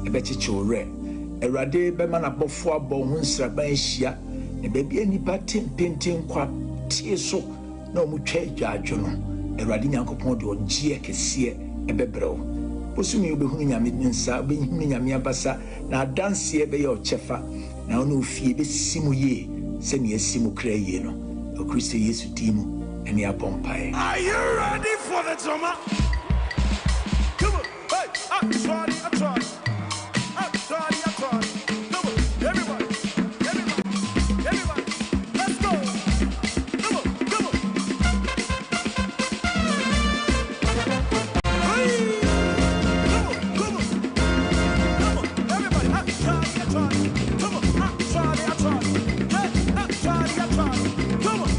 ebechichore Erade bema na bofo abɔ ho nsraban hia ne baabi anipa tempenten kwa tie so na omutwa adwadwo no Erade Nyankopɔn de ogie kese ebebrew posumi obehunu nyame nsa obehunu nyame abasa na adanse ebeye ochefa na ono ofie besimu ye se ne asimu kra ye no o Kristo Yesu dimu ene apompae. Are you ready for the drama? Come on, hey, I'm trying. Come on, everybody, let's go. Come on. Hey, come on, everybody, I'm trying. Come on, I'm trying. Hey, I'm trying. Come on.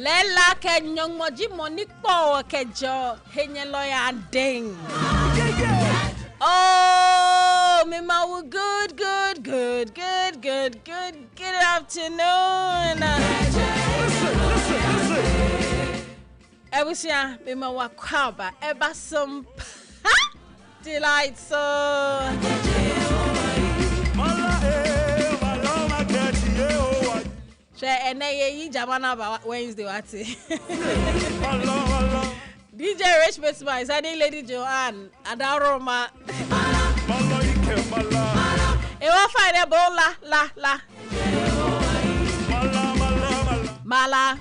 Lela ke nyongmoji monikpo ke jo henye loya ding. Oh, Mima, good afternoon. Ebusia, Mima wa kwaba, eba some delight so. Share ene jamana ba Wednesday wati. DJ Rich Besma is any Lady Joanne Adaroma. Ewa fine bola la. Mala.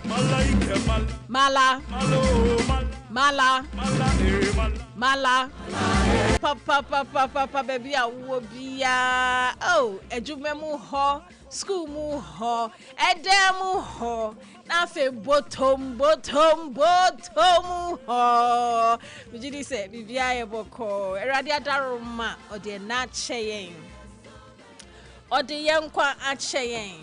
Papa baby awobia. Oh, ejume mu ho, school mu ho, ede mu ho. Na fe bottom ho. Mijidi say bibia ye boko. Erade adaroma ode na cheyen. Ode yenkwa acheyen.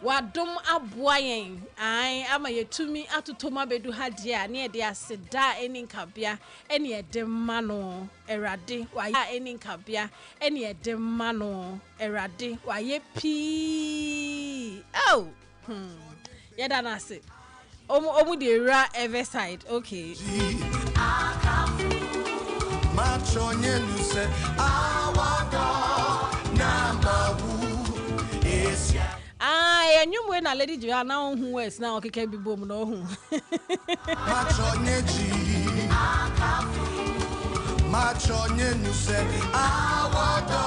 Wadum aboyen. Ai ama yetumi atutoma bedu hadia na ede aseda eni nkabia eni ede mano erade wa eni nkabia eni ede mano erade wa ye pi. Oh. Yeda na se. Omu de ra ever side. Okay. Machonye nuse awado namawu esia. Enyumwe na Lady Joanna hu west na okeke bibom no hu. Machonye ji machonye nuse awado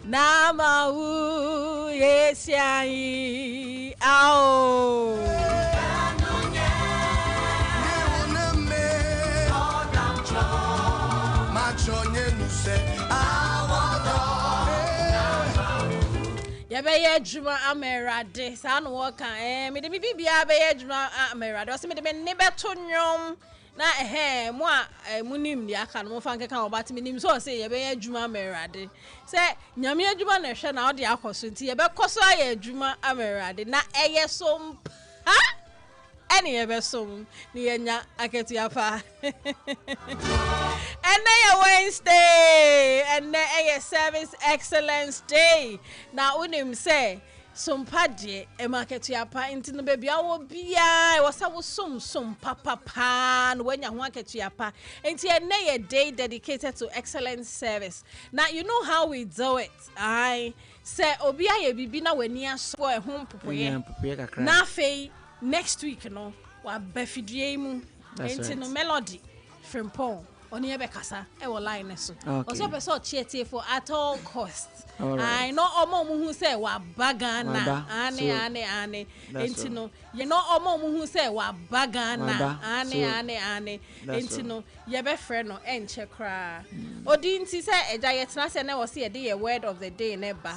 namawu esia yi ao. Yabeye juma amerade sa no woka me de bibia beye juma amerade o se me de ne beto nwom na mo a munim dia aka no fa nkeka obati me nim so se yabeye juma amerade se nyame adwuma na hwe na ode akoso nti yabe koso aye adwuma amerade na eye som ha eni yabe som ni yenya aketu yafa. And then Wednesday, and then a service excellence day. Now, unim say, Sompa de e market ya pa into the baby. I will be I was some papa pan when you want to ya pa. And a day dedicated to excellent service. Now, you know how we do it. I say, Obia ye bibina when you swear home na fe next week, no, what befidiemu into no melody from Paul. Oni ebe kasa e wo line so oso person chiete for at all costs. I know omo mu hu say wa bagana ane enti no ye know omo mu hu say wa bagana ane enti no ye be frɛ no enche kra odi nti say eja ye tena se na wo se ye de word of the day na ba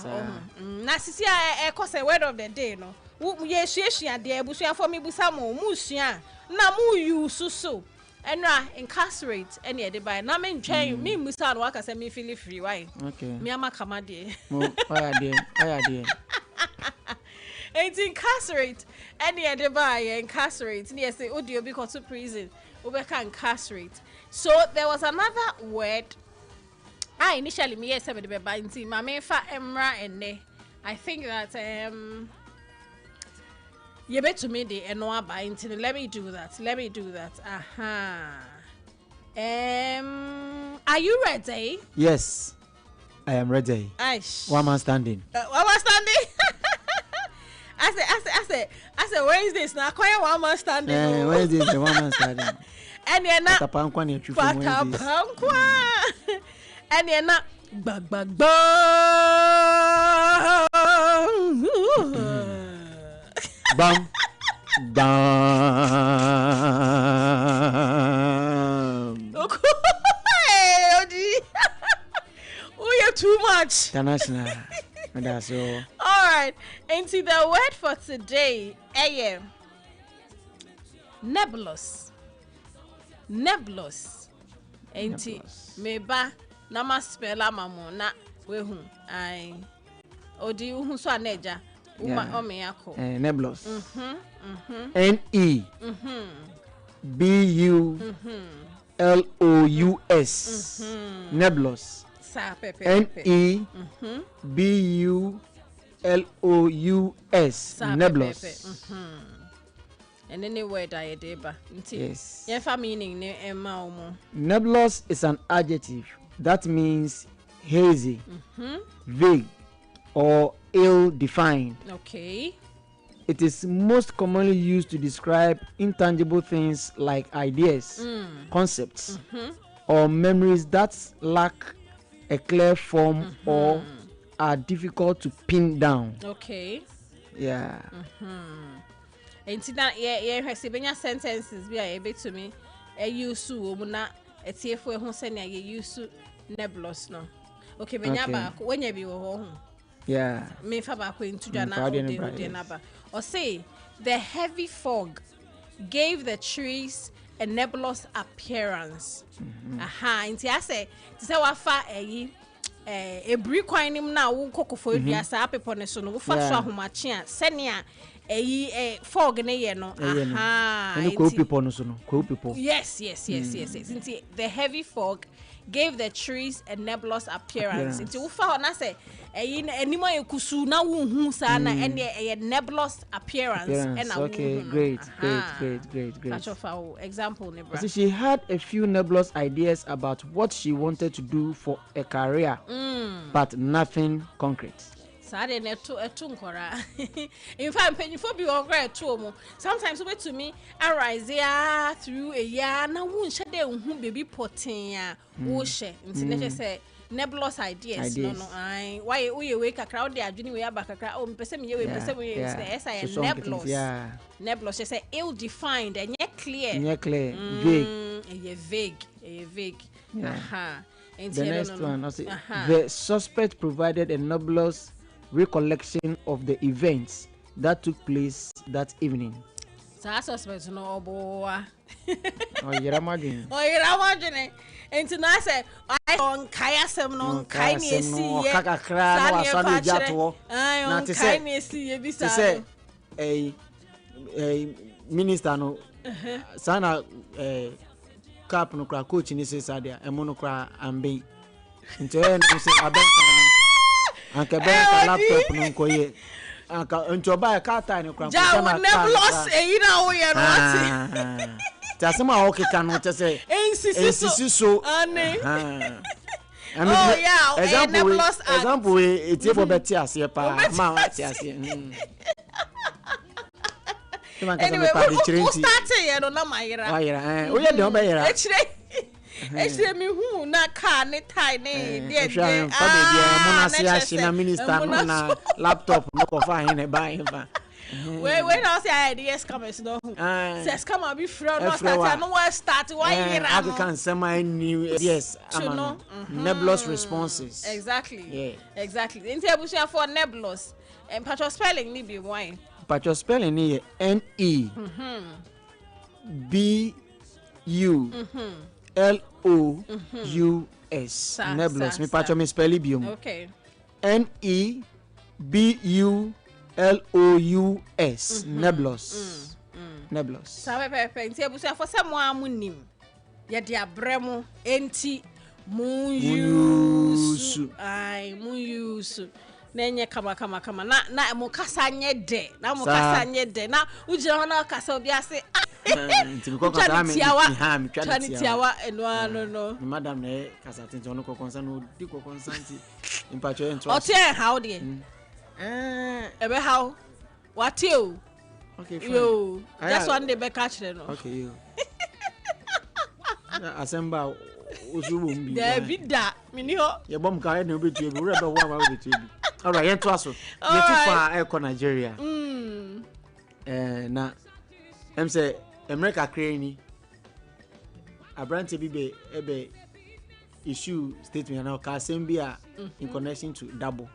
na sisi e kose word of the day no ye hyehyia de abusuafo me busa mo mu sua na mu use so enra incarcerate any de by na me ntwen me musa no aka say me feel free why okay me ama kama de oya de it's incarcerate any de by incarcerate ne say odi obi go to prison obeka incarcerate. So there was another word initially me say be by nti ma me fa emra ene. I think that you bet to me the enoa by into let me do that. Are you ready? Yes, I am ready. One man standing. I said Wednesdays now quite one man standing. Wednesdays the one man standing. And you're not Patapankwa ni chufu Wednesdays. And you're not bag bam you're too much. International. That's all. All right. And see the word for today, nebulous. Enti meba na ma spell amamo na we hu ai odi hu so aneja Nebulous. Nebulous. Nebulous. Nebulous. Nebulous. And any word I deba. Yes. Yefa meaning ne nebulous is an adjective that means hazy, vague, or ill-defined. Okay. It is most commonly used to describe intangible things like ideas, concepts, or memories that lack a clear form or are difficult to pin down. Okay. Yeah. And that yeah, sentences be able to me. Use na etiefu ehun se na use nebulous no. Okay, when you be home. Yeah. Me fa ba ko into jana o naba. Or say the heavy fog gave the trees a nebulous appearance. Nti I say wa fa e bri kwan nim na wo kokofo dua sa apepo ne so no wo fa so ahomache a senia fog ne ye no yes. Nti the heavy fog gave the trees a nebulous appearance. Nti wo fa na say animo ekusu na wo hu sa na a nebulous appearance. Okay, great. Example nebra. So she had a few nebulous ideas about what she wanted to do for a career, but nothing concrete. Sade ne etu nkora. In fact, penifo bi okra etu omo. Sometimes we to me arise ya through a year na wo nhye de hu baby potin ya wo hye. Nti ne say nebulous ideas. No. Why we wake a crowd dey adwini we abakakra o mpese me ye we mpese me ye say nebulous. Yeah. Nebulous say ill defined and yet clear. Vague. The next one, the suspect provided a nebulous recollection of the events that took place that evening. So suspect no boy. You're imagine. And I said, I on Kayasem no kindness. Say a minister no sana cap no cra coach ni say sadia e mo no cra ambe nti e no say abenka no anka benka laptop no nkoye anka ntoba e ka time no cra ja we never lost e na wo ye no ati tasema o keka no te say ensisi so ane example e for better ase pa ma ati ase anyway, who started here no na mayira. O ye de obayira. Echire mi hu na car ne tie ne de na minister no na laptop no ko fa hin e ba hin fa. We now say ideas come no. Says come and be fraud no start no one start why here am. I can say my new yes. Nebulous responses. Exactly. Yeah. Exactly. Into abusia for nebulous. And patro spelling ni be wine. But your spelling is NEBULOUS. Nebulous. Me patro me spell biom. Okay. NEBULOUS. Nebulous. Nebulous. Sabe pepe nti ebusia for some amunim. Ye de abremo enti mu use. Nenye kama na mo kasa nye de na ujira na kasa obi ase tiawa no madam na kasa tinti ono ko konsa no di ko konsanti impacho entro ote how de ebe how what you okay fine yo just one day be catch no okay yo asemba ozuwo mbi David da mini ho ye bom ka e na obetu ebi re be wo ma obetu ebi all right yet to aso ye too far e ko Nigeria na em say America crane abrante bi be ebe issue statement na ka sembia in connection to double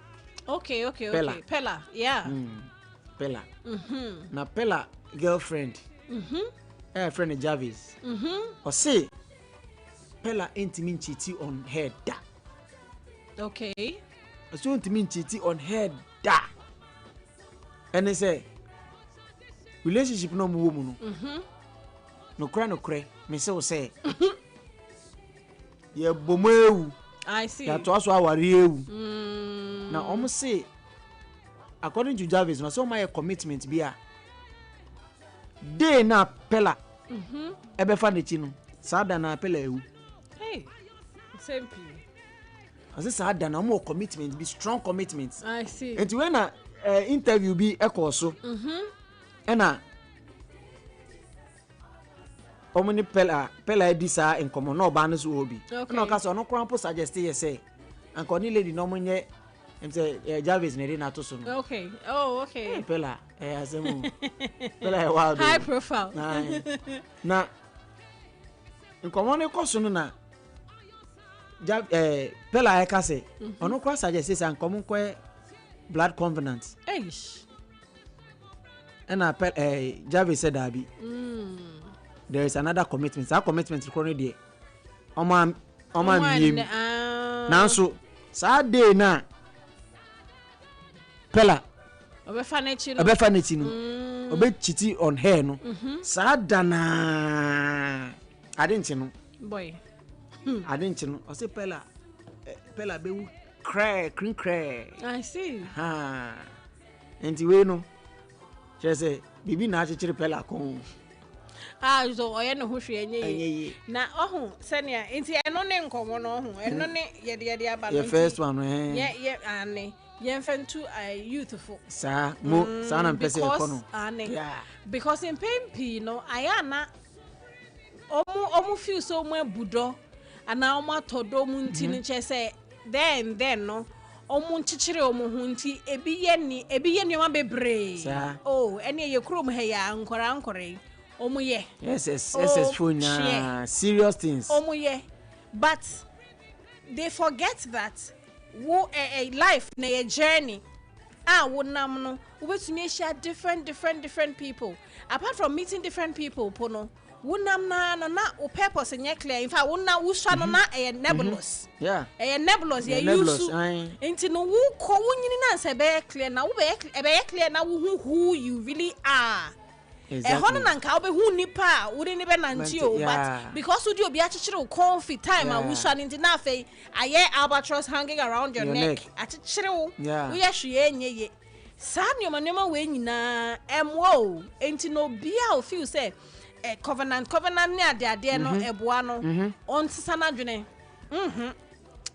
okay Pella yeah Pella na Pella girlfriend friend Jarvis or say Pella intimate cheating on her da. Okay. So intimate cheating on her da. and they say relationship no mu woman no kra me say ye bomewu I see ya to aso aware ewu na almost say according to Jarvis na so my commitment be a day na pela ebe fa ne chi no sada na pela ewu hey same thing as sada na mo commitment be strong commitment I see and when na interview be e so na omni pela di sa enkomo no ba no so obi no ka so no krampo suggest ye say anko ni lady no monye say Jarvis ne na to so no okay oh okay pela asemu pela wild high profile na enkomo ne ko so no na pela e ka say ono kwa suggest say enkomo ko blood covenant eish and Jarvis said abi there is another commitment. That commitment is currently there. Oma now so sad day na pela obe fanichi no obe chiti on her no sad na I didn't know boy I didn't know I say pela be cry I see ha enti we no say bibi na achiri pela kon so oye no hwehwe enye na ohu senia enti eno ne nkomo no ohu eno ne yede aba no the first one ane ye mfentu youthful sa na mpese ekono yeah because in pempi no ayana omu feel so mu abudo ana omu atodo mu nti ne che say then no omu nchichire omu hu nti ebi ye ma bebre ene ye krom he ya nkora omuye yes phone serious things omuye but they forget that wo a life na a journey wo nam no wo betumi share different people apart from meeting different people pono wo nam na o purpose nye clear in fact wo na wo swa no na nebulous yeah nebulous ye use into no wo ko wo nyini na se be clear na wo be clear na wo who you really are. Exactly. Hono nanka obehu nipa wo ni be nanti o but because we do obi achechire comfy time and we swan into na fe aye albatross hanging around your neck achechire wo we hwe enye ye sa nyoma we nyina emwo enti no bia o feel say covenant ne ade no eboa no on sisana dwene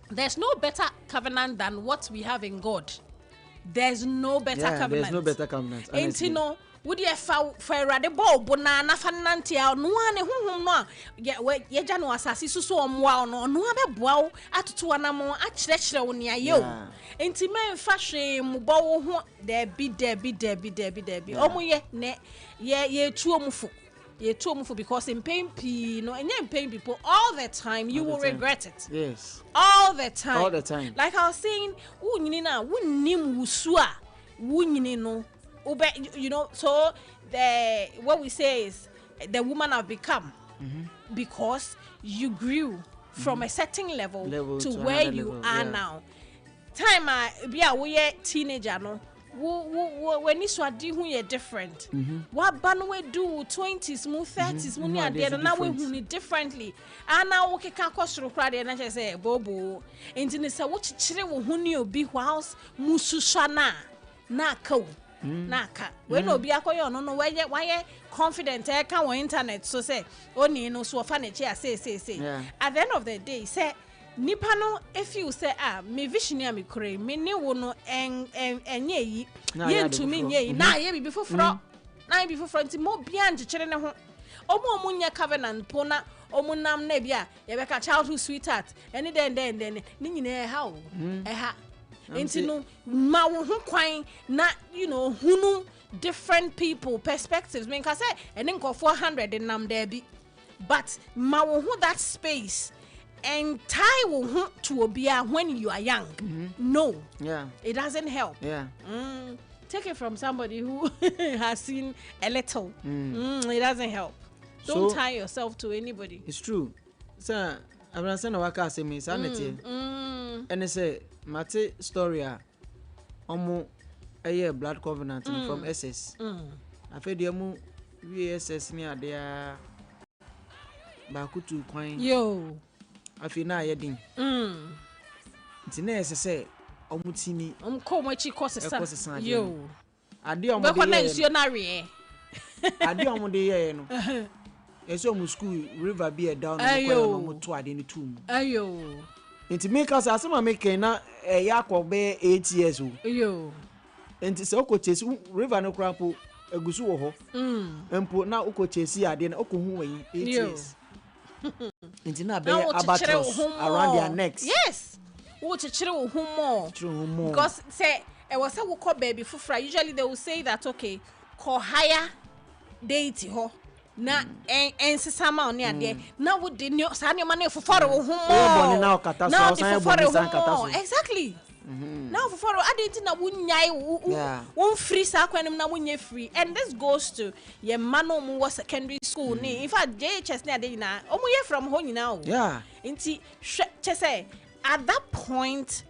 there's no better covenant than what we have in God. There's no better covenant. There's no better covenant. Enti no wodi e fa erade bo na fa nante a no ane honhom no a ye gya no asase susu omwa no no abeboa wo atoto anam akyerekere wo ne aye o enti men fa hwe mbo wo ho da bi omuye ne ye tuomufu because in pain no and in pain people all the time you will regret it. Yes, all the time like I was saying wunyini na wunnim wusu a wunyini no you know, so what we say is the woman have become because you grew from a certain level to where you are now. Time be a we teenager no when you swadi who you different. What ban we do 20s mu 30s mu near there now we who differently. And now we can cost to cry and I say bobo. And in say what chire wo hu ni obi house mususana na ka naka when obi akoyo no why confident e kan on internet so say oni no so fa na chi say at the end of the day say nipa no if you say me vision ya me kure me ne wo no enye yi ye ntumi nye yi na ye bi foforo nti mo bia nchekere ne ho omo nya covenant po na omo nam na bia ye be ka childhood sweetheart any then ni nyina ha o ha enti no ma wo ho kwan na you know hunu different people perspectives mean ka say ene nko 400 nam there be but ma wo ho that space and tie wo ho to obia when you are young. No, it doesn't help. Take it from somebody who has seen a little. It doesn't help. Don't tie yourself to anybody. It's true. So Abena say na waka say me sanity and say mate story a omo a blood covenant from SS. I fed the mu VSS near there. Bakutu coin. Yo. I feel now yedding. It's nice, say, Omutini. Come what you cost a son. Yo. I dear missionary. I dear on the year. It's almost school river beer down to add in the tomb. Ayo. And to make us as someone making a yak or bear 8 years old. Yo. And it's Oko Chase River no crapo a gusuho. And put now Oko Chase here, then Oklahoma 8 years. And now bear abattoirs around their necks. Yes. What a chill more. Because say it was a call baby for fry. Usually they will say that okay, call higher deity ho. Na en sesama on there. Now would the new sanya money for follow home. Now exactly. Now for follow I didn't know won't free sakwanim na wonye free. And this goes to your mano mu secondary school ni. In fact, JHS na dey na omo from home now. Yeah. Inti say at that point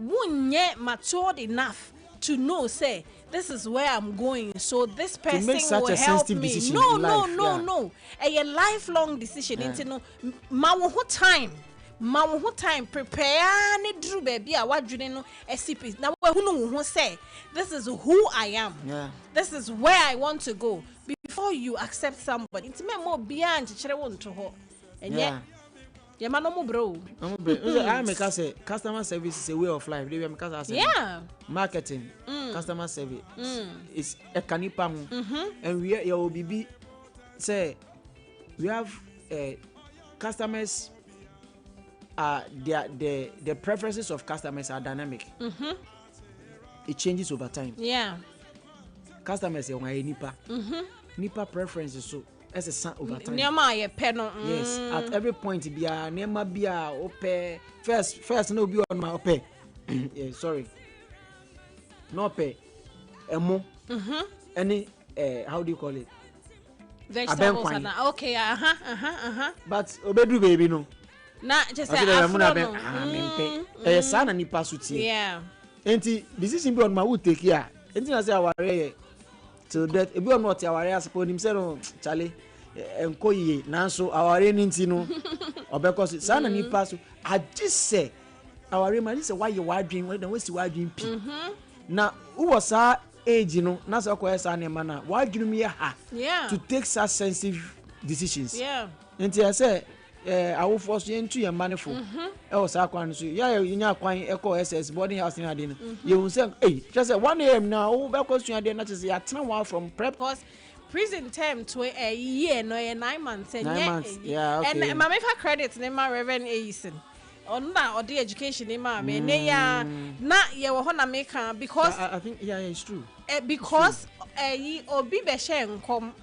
wonye matured enough to know say this is where I'm going, so this person will help me. No. A lifelong decision. Into no, ma time prepare ni drew baby. I want you to know SCP. Now who say this is who I am. Yeah. This is where I want to go. Before you accept somebody, it's more beyond to want to ho. And yeah. Yeah, man, no bro. I make us say customer service is a way of life. They make us say marketing, customer service is a canipam, and we are BB say we have customers. The preferences of customers are dynamic. It changes over time. Yeah, customers say nipa, nipa preferences so. As a son over time. Yes, at every point, be a nema be a ope. First, no be on my ope. Yeah, sorry. No pay. Emo. Any how do you call it? Vegetables. Okay. But obedu baby no. Na just say sana nipa suti. Yeah. Enti decision be on my would take here. Enti na say aware. So that if you are not aware, I suppose himself, Charlie, and Koye, Nanso, our renting, no, or because son and you pass. I just say, our remain is why you are dreaming when the West you are dreaming. Now, who was our age, you know, Nasa Koya and Mana, why give me a hat to take such sensitive decisions? Yeah, and I say, I will force you into your money for. Oh, Sakwan, so yeah, you know, quite echo SS boarding house in Adina. You will say, hey, just 1 a.m. now, because you are there, not to say, I turn one from prep. Because prison term to a year, no, 9 months, and 9 months, yeah, okay. And my credit name, my Reverend Aison. On that, or the education in my man, not your Hona maker, because I think, yeah, it's true. Because or be beshen come,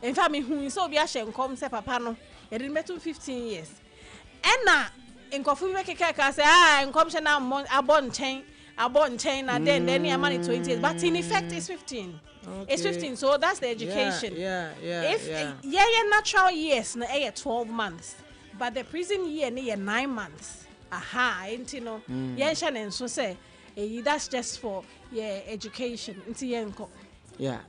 and family who so be a shen come, say, Papano. It didn't matter 15 years. And now, in coffee make a cake, I say, and come now, I born chain, and then your money 20 years. But in effect, it's 15. Okay. It's 15, so that's the education. Yeah. If natural years, na 12 months, but the prison year, 9 months. Aha, ain't you know? And so say, that's just for education. Yeah,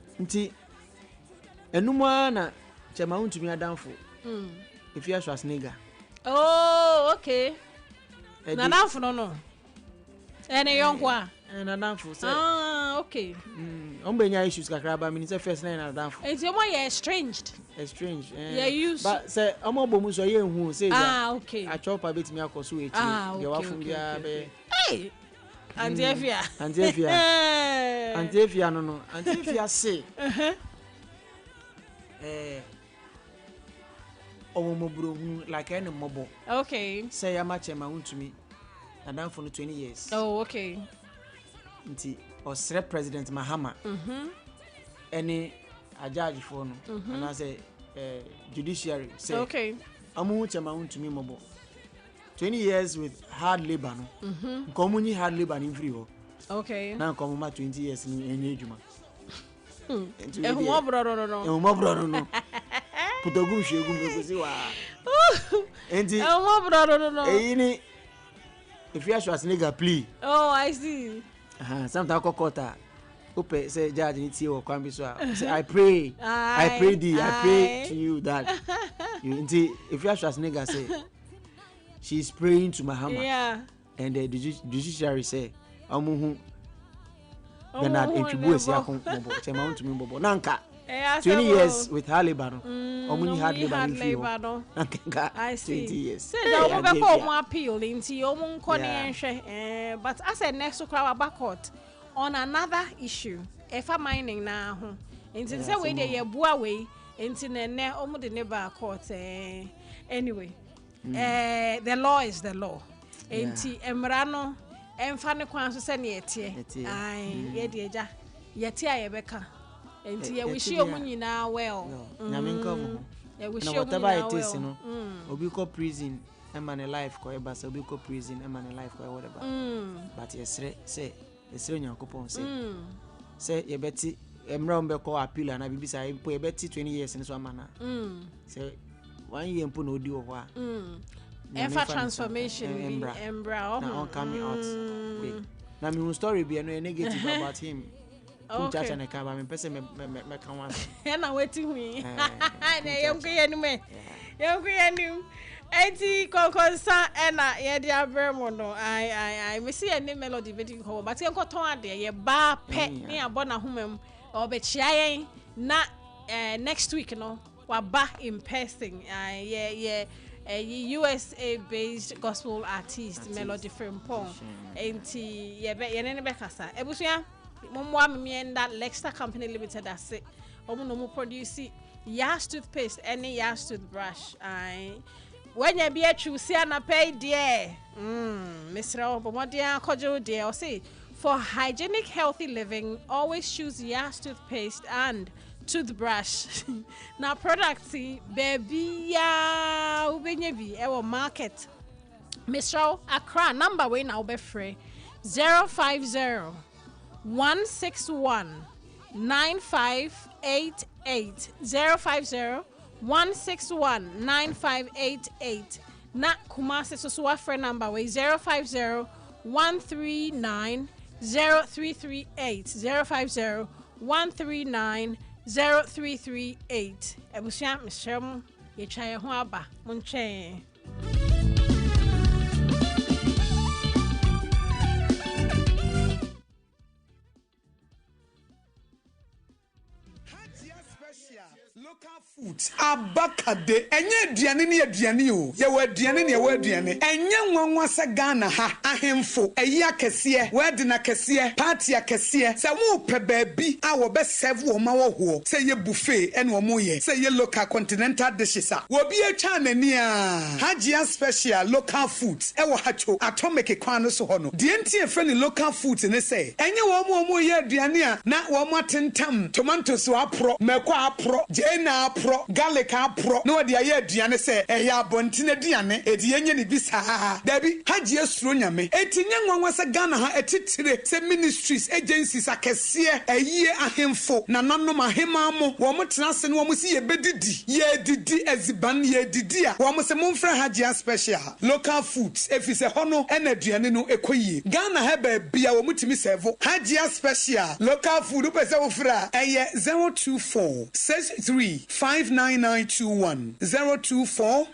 and no one, Chama to me a downfall. If you are Schwarzenegger. Oh, okay. No. And a young one. And a downfall. Okay. Umbenya issues kakraba means the first nine are downfall. It's your way estranged. Estranged. Yeah, used. But say, I'm a bomus or you who say, okay. I chop a bit me a cosu. Okay. Hey, and if you no, and if you say, like any mobile. Okay. Say a match my own to me. And down for 20 years. Oh, okay. Or Srep President Mahama. Any a judge for no. And I say judiciary. Say okay. I'm my own to me mobile. 20 years with hard labor. Commonly hard labor in free. Okay. Now come 20 years in age. No. Put a good shoe, go see why. And if you are Schwarzenegger, please. Oh, I see. Sometimes I call Ope say judge niti o kwambi so say I pray to you that you if you ask nigga say she's praying to Muhammad. Yeah. And the judiciary say amuhu Bernard introduce ya kon bobo chema to me bobo nanka 20 years with her labor omuni had labor I see 20 years say that we go more appeal into omun ko ne enhwe but as a next crowd back court on another issue efa mining na ho nti say we dey yebua we nti ne omu de ne ba court anyway the law is the law enti emra no emfa ne kwan so se ne etie ai ye de eja yete ayebeka enti ye wish you nyina well nyame nka mo ye wish you whatever it is no obi ko prison e man life ko e ba se obi ko prison e man life ko e whatever but yesre say yesre nyankopon say ye beti emra mbe ko appeal na bibisa ye beti 20 years ni so amana say 1 year mpo na odi wo ho a ever transformation embra now coming out na me story be no negative about him church and ka ba me pese me kan wa na wetin hu na yonko yanim enti konkonsa na ye dia bremo no I me see any melody video ko but yen ko ton ade ye ba pe ne abona homam obechia yen na next week no wa ba in person USA-based gospel artist Melody Frimpong enti ye ne be kasa ebusua momwa me that Lexter Company Limited ase omo no mo produce Yas toothpaste any Yas toothbrush when you be a choose na pay dear Mr. Obomodia kojo dear or say for hygienic healthy living always choose Yas toothpaste and toothbrush now products baby ya ubenye bi e market Mr. Accra number we now be free 050 161 9588 050 161 9588 na Kumasi so friend number we 050 139 0338 050 139 0338 ebusia mishem ye twaye ho aba munche local foods abakade enye aduane ne aduane o ye wa aduane ne ye wa aduane enye nwanwa se Ghana ha ahemfo eyi akese wede na kese party akese se wo pe baabi a wo be serve wo ma wo ho se ye buffet ene wo mo ye se ye local continental dishes a wo bi atwa nani a Hajia special local foods e wo hacho atomic kwan no so ho no de ntie fe ne local foods ne se enye wo mo ye aduane a na wo mo atentam tomatoes wo apro meko apro na pro garlic apro no de aye aduane se ehya abontine aduane edi yenye ne bisa dabi Hajia suro nyame etinye nwanwa se Ghana ha etitire se ministries agencies akese aye ahemfo na nanom ahema mo wo mo tenase no wo mo si ye bedidi ye didi eziban ye didi a wo mo se momfra Hajia special local foods efise hono ena aduane no ekoyie Ghana ha ba bia wo mutimi serve Hajia special local food pese wo fra eye 024 59921 024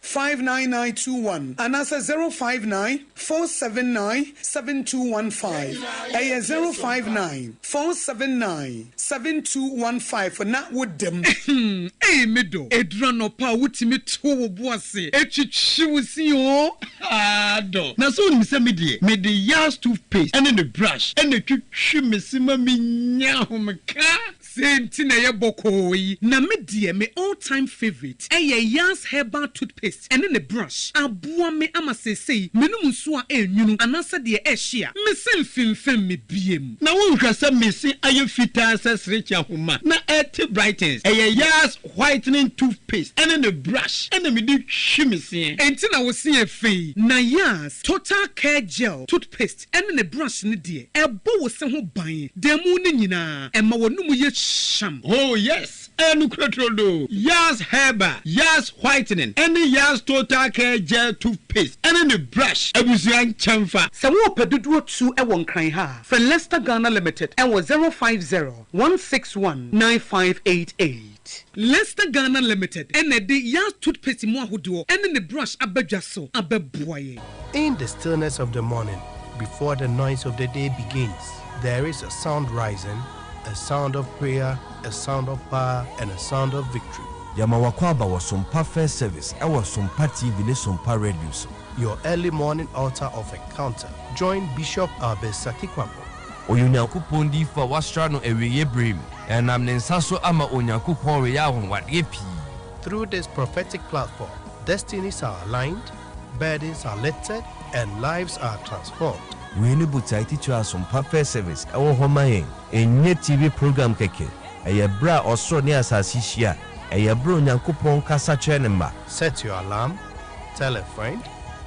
59921 and answer 059 479 7215 059 479 7215 for not with them eh medo edrano pa wutimi to wo boase etwitwiwusi o ado na so ni se me de Yas toothpaste and the brush and the twitwi mesima minya homka senti na ye bokoyi na me die me all time favorite Yas herbal toothpaste and the brush aboa me amasesei menum nso a enwunu anasa de ehia me semfimfem me biem na won hwasa mesi aye fita sesrecha homa na et brightens Yas whitening toothpaste and the brush and me di hwimese enti na wo se afei na Yas total care gel toothpaste and the brush ne de ebo wo se ho ban demu ne nyina ema wonum ye sham oh yes enu krotrodo Yas Herba Yas Whitening any Yas Total Care Gel Toothpaste any the brush ebusuan chamfa se wo pedudu 2 e won kran ha for Leicester Ghana Limited and was 050-161-9588 Leicester Ghana Limited and the Yas Toothpaste mo ahodo any the brush abadwaso ababoye. In the stillness of the morning, before the noise of the day begins, there is a sound rising, a sound of prayer, a sound of power, and a sound of victory. Yamawakwaba was Sompa First Service. I was Sompa TV, Sompa Radio. Your early morning altar of encounter. Join Bishop Abesaki Kwambo. Oyunyankupon di for Wastrano Eweye Brim, and I'm Nensaso Ama Onyankupon Reyahon what yepi. Through this prophetic platform, destinies are aligned, burdens are lifted, and lives are transformed. We need to teach us some First Service. Our home in TV program keke. A bra or so near Sasisia. A bro Yankupon Casa Chenema. Set your alarm, tell a friend,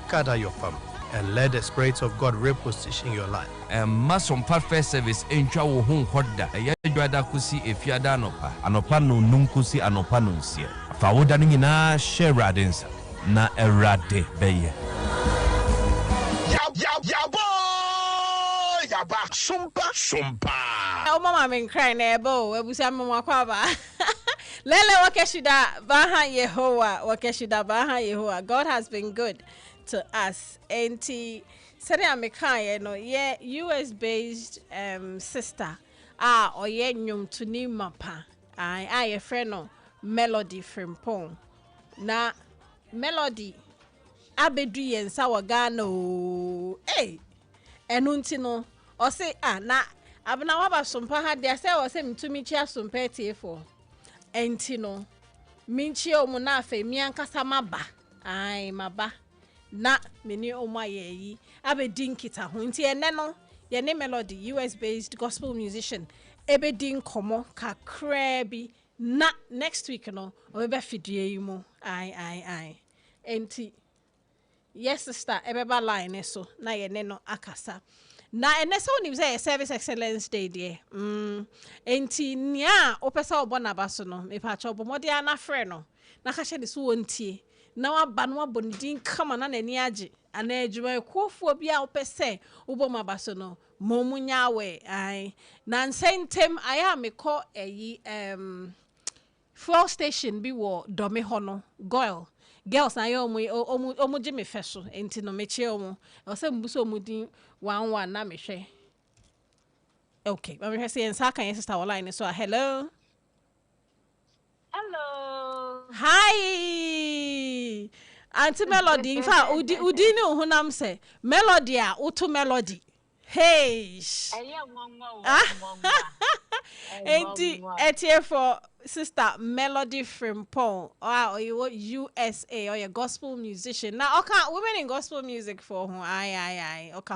gather your family, and let the Spirit of God reposition your life. And Mason First Service in Chow Home Hoda. A Yada Kusi if Yadanopa, Anopano Nunkusi Anopanunsia. Fawodanina share radins. Na erade beye. Yaba Sompa. Oh mama men cry nebo ebusa mama kwaba. Lele wakeshida baha Yehovah. God has been good to us. Enti sere ameka no ye US based sister or ye nyum tuni mapa. I a friend no Melody Frimpong. Na Melody abedu yensa wagana o enunti no o say na abena waba sompa ha dia say o say mtumi chi asompa tiefo enti no minchi omu na afa mi ankasa maba maba na meni omu ayeyi abedi nkita ho enti ene no ye ne Melody US based gospel musician ebedi nkomo kakra bi na next week no obebe fidie yi mu enti yes sister ebeba line so na ye ne no akasa na ene so ni say service excellence day there enti nia opesa obona baso no me pa cha obomode ana frɛ no na ka hye de so wontie na waba no abonidin kama na nani age ana adwuma ekofo bia opese oboma baso no momunya we na nsentem aya mekɔ eyi fuel station bi wo dome ho no girls na yo omu je me feso enti no meche omu o se mbuso omudin 11 na mehwe okay but we say ensa kan sister online so hello hi Auntie Melody in fact udi ni ohunam se Melody a utu Melody hey enti etie for sister Melody Frimpong or you USA or your gospel musician now okay women in gospel music for who okay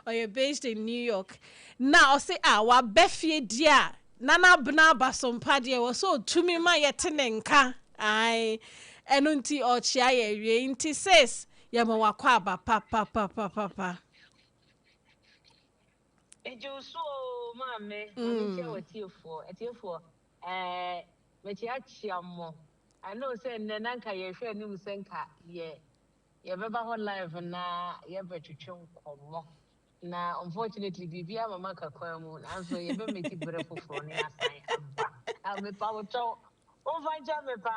or you're based in New York now say wa befie dia nana bna basompa dia was so tumi ma yetenenka enunti ochia ye nti says yama wakwa aba papa ejuso mame nche watiefo mechiachiamo I know say nanka ye hwe ni musenka ye beba ho live na ye betwetwe nkomo na unfortunately bibia mama kakwan mu na so ye be make bere foforo ni asan aba me pa woto o fanja me pa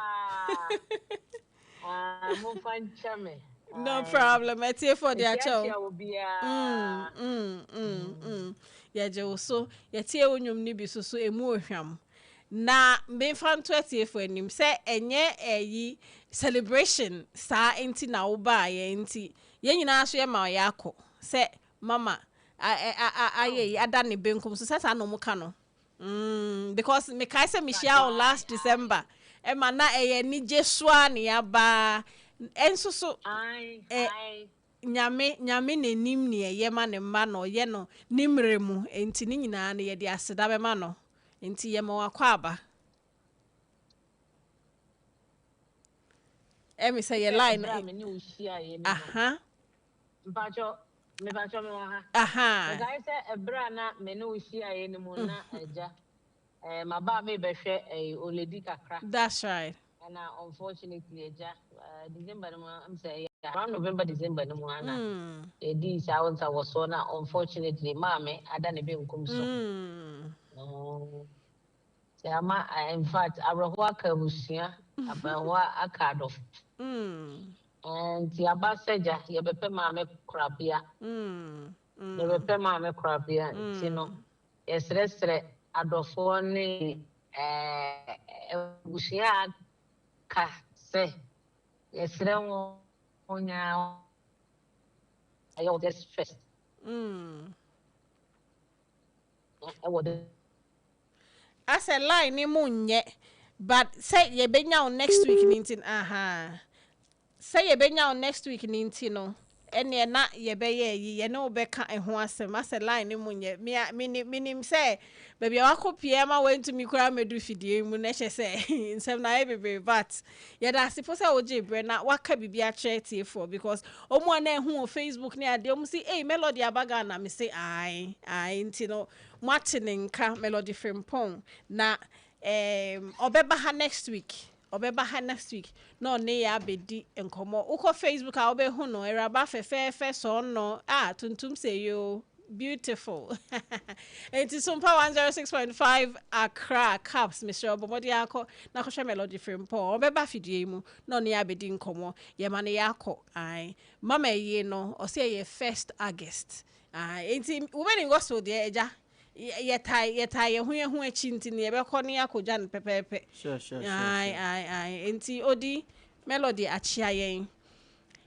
mo fanja me no problem etie for their show ya je so yetie wonyum ni bi so emu ohwam na me fan 20 for anim say enye eyi celebration sa enti na wo ba ye enti ye nyina so ye ma ya akọ say mama aye ada ne benkum so say no muka no because me kai say me share last December e ma na eye ni jesua ne ya ba enso so nyame nenim ne ye ma ne ma no ye no nimremu enti ni nyina ne ye de aseda be ma no enti ye ma wakwa aba emi say ye line aha mpacho me wa ha aha guys say ebra na me no hia ye ni mu na eja my ba me be hwe oledi kakra. That's right. And unfortunately, December, I'm saying around November, December, no one. These hours I was so now, unfortunately, mammy, I done a bit of so. Oh, in fact, I will walk a bushia about what a card of. And the ambassador, you be mammy crabia. You be mammy crabia, you know. Yes, rest adofone, bushia ka say. Yes, now I all this first. I would As a line ni munye, but say ye benya on next week nintin say ye benya on next week nintino. Ene na ye be ye no be ka ho asem as a line ni munye minim say baby wako PM went to me kura medu fidie mu na hye say nsem na ye bebe but ye da sifo say oje bre na waka bibia chere for because omo na hu on Facebook ni ade omo say hey melody abaga na me say ai ntino Martininka melody frimpong na obeba ha next week no ne ya bedi enkomo uko Facebook a obe hu no eraba fefe so no tuntum say yo beautiful enti Sompa 106.5 Accra Caps Mr. Obomodi akọ na kọhwe melody frimpong obeba fidie mu no ne ya bedi enkomo ye ma ne yakọ ai mama ye no o say ye 1st August enti women go so there eja ye hu echi ntini ebe ko ne akoja ne pepepe Sure. ai enti odi melody achia yen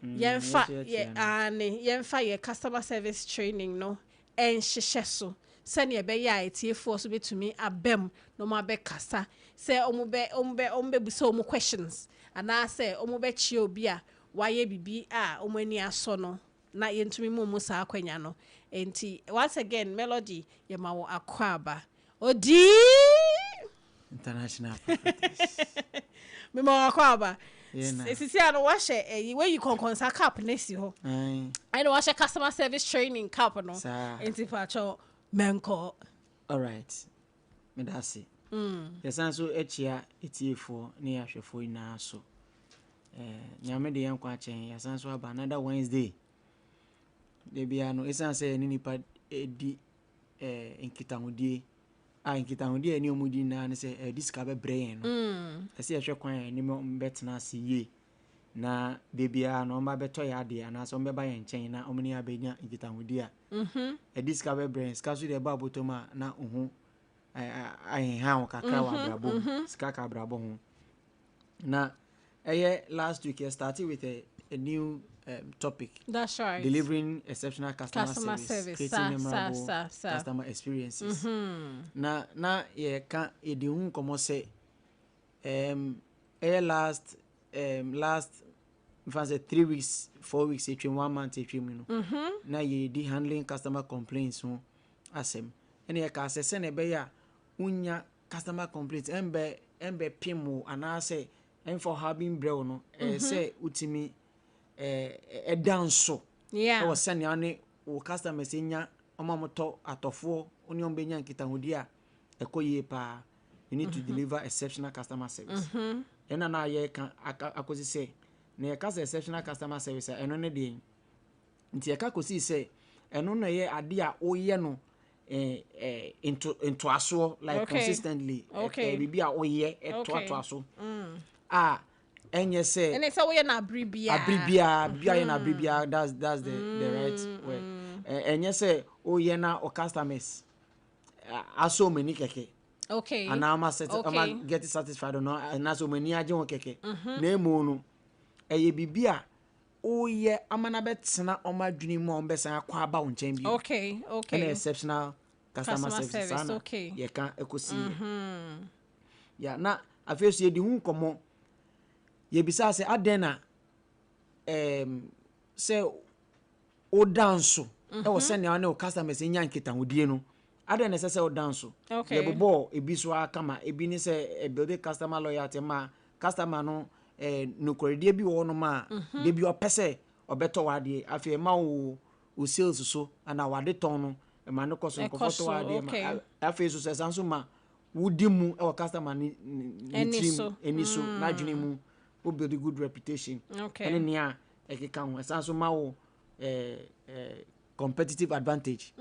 yenfa ye customer service training no enhyehyɛ so sɛ ne ebe ya etiefo so betumi abem no ma be kasa sɛ ombe busa omu questions ana sɛ omu be chi obi a waye bibi a omu ani aso no na yentumi mu sa akwanya no enti once again melody ye ma wo akwaba odi international prophetess me ma akwaba sisi ano wahye where you konkonsa cap nesi ho I know wahye customer service training cap no enti facho menko all right me da se yesan so echia etiefo ne ahwefo ina so nyame de yankwa achen yesan so aba another Wednesday de bia no esan say ni nipa edi nkitahudie nkitahudie ni omudi na ne say diska be brain no ese ehwe kwan ni betena ase ye na de bia no ma beto ya de ana so mbeba ye nchen na omni abenya nkitahudie diska be brain ska so de ba botoma na ohu ai ha o kakra wa brabo ska ka brabo ho na last week I started with a new topic. That's right. Delivering exceptional customer service. Creating memorable customer experiences. Na ye can edi hun komo say last say 3 weeks 4 weeks between 1 month between na ye di handling customer complaints ho asem ene ye ka say ne be ya unya customer complaints embe pimo ana say for having brew no say utimi danso yeah was send ane o customers nya omamoto atofo oni ombenya nkitahudi a ekoye pa you need to deliver exceptional customer service ena na ye kan akosi say na ye kasa exceptional customer service eno ne de nti ye ka kosi say eno na ye ade a oye no into aso like consistently bibi a oye to aso enye say and it's we na abribia that's the right way enye say oye na o customers aso many keke and I'm get satisfied or not and aso many aje won keke na emu no eye bibia oye amana betena o madwini mu on besan akwa aba won chen bi and exceptional customer service okay ye kan ekosi ya na afesu ye di hu komo ye bisa se adena se o danso e wo se ne ane o customers nya nkitahudie no adena se o danso ye bobo ebi so akama ebi ni se build customer loyalty ma customer no no koredie bi wo no ma de bi opese obeto wade afi ma o sales so ana wade ton no ma no koso kofoto wade ma afi so se sanso ma wudi mu e customer ni any so na dwene mu we build a good reputation okay ene nia ekeka ho sanso ma wo competitive advantage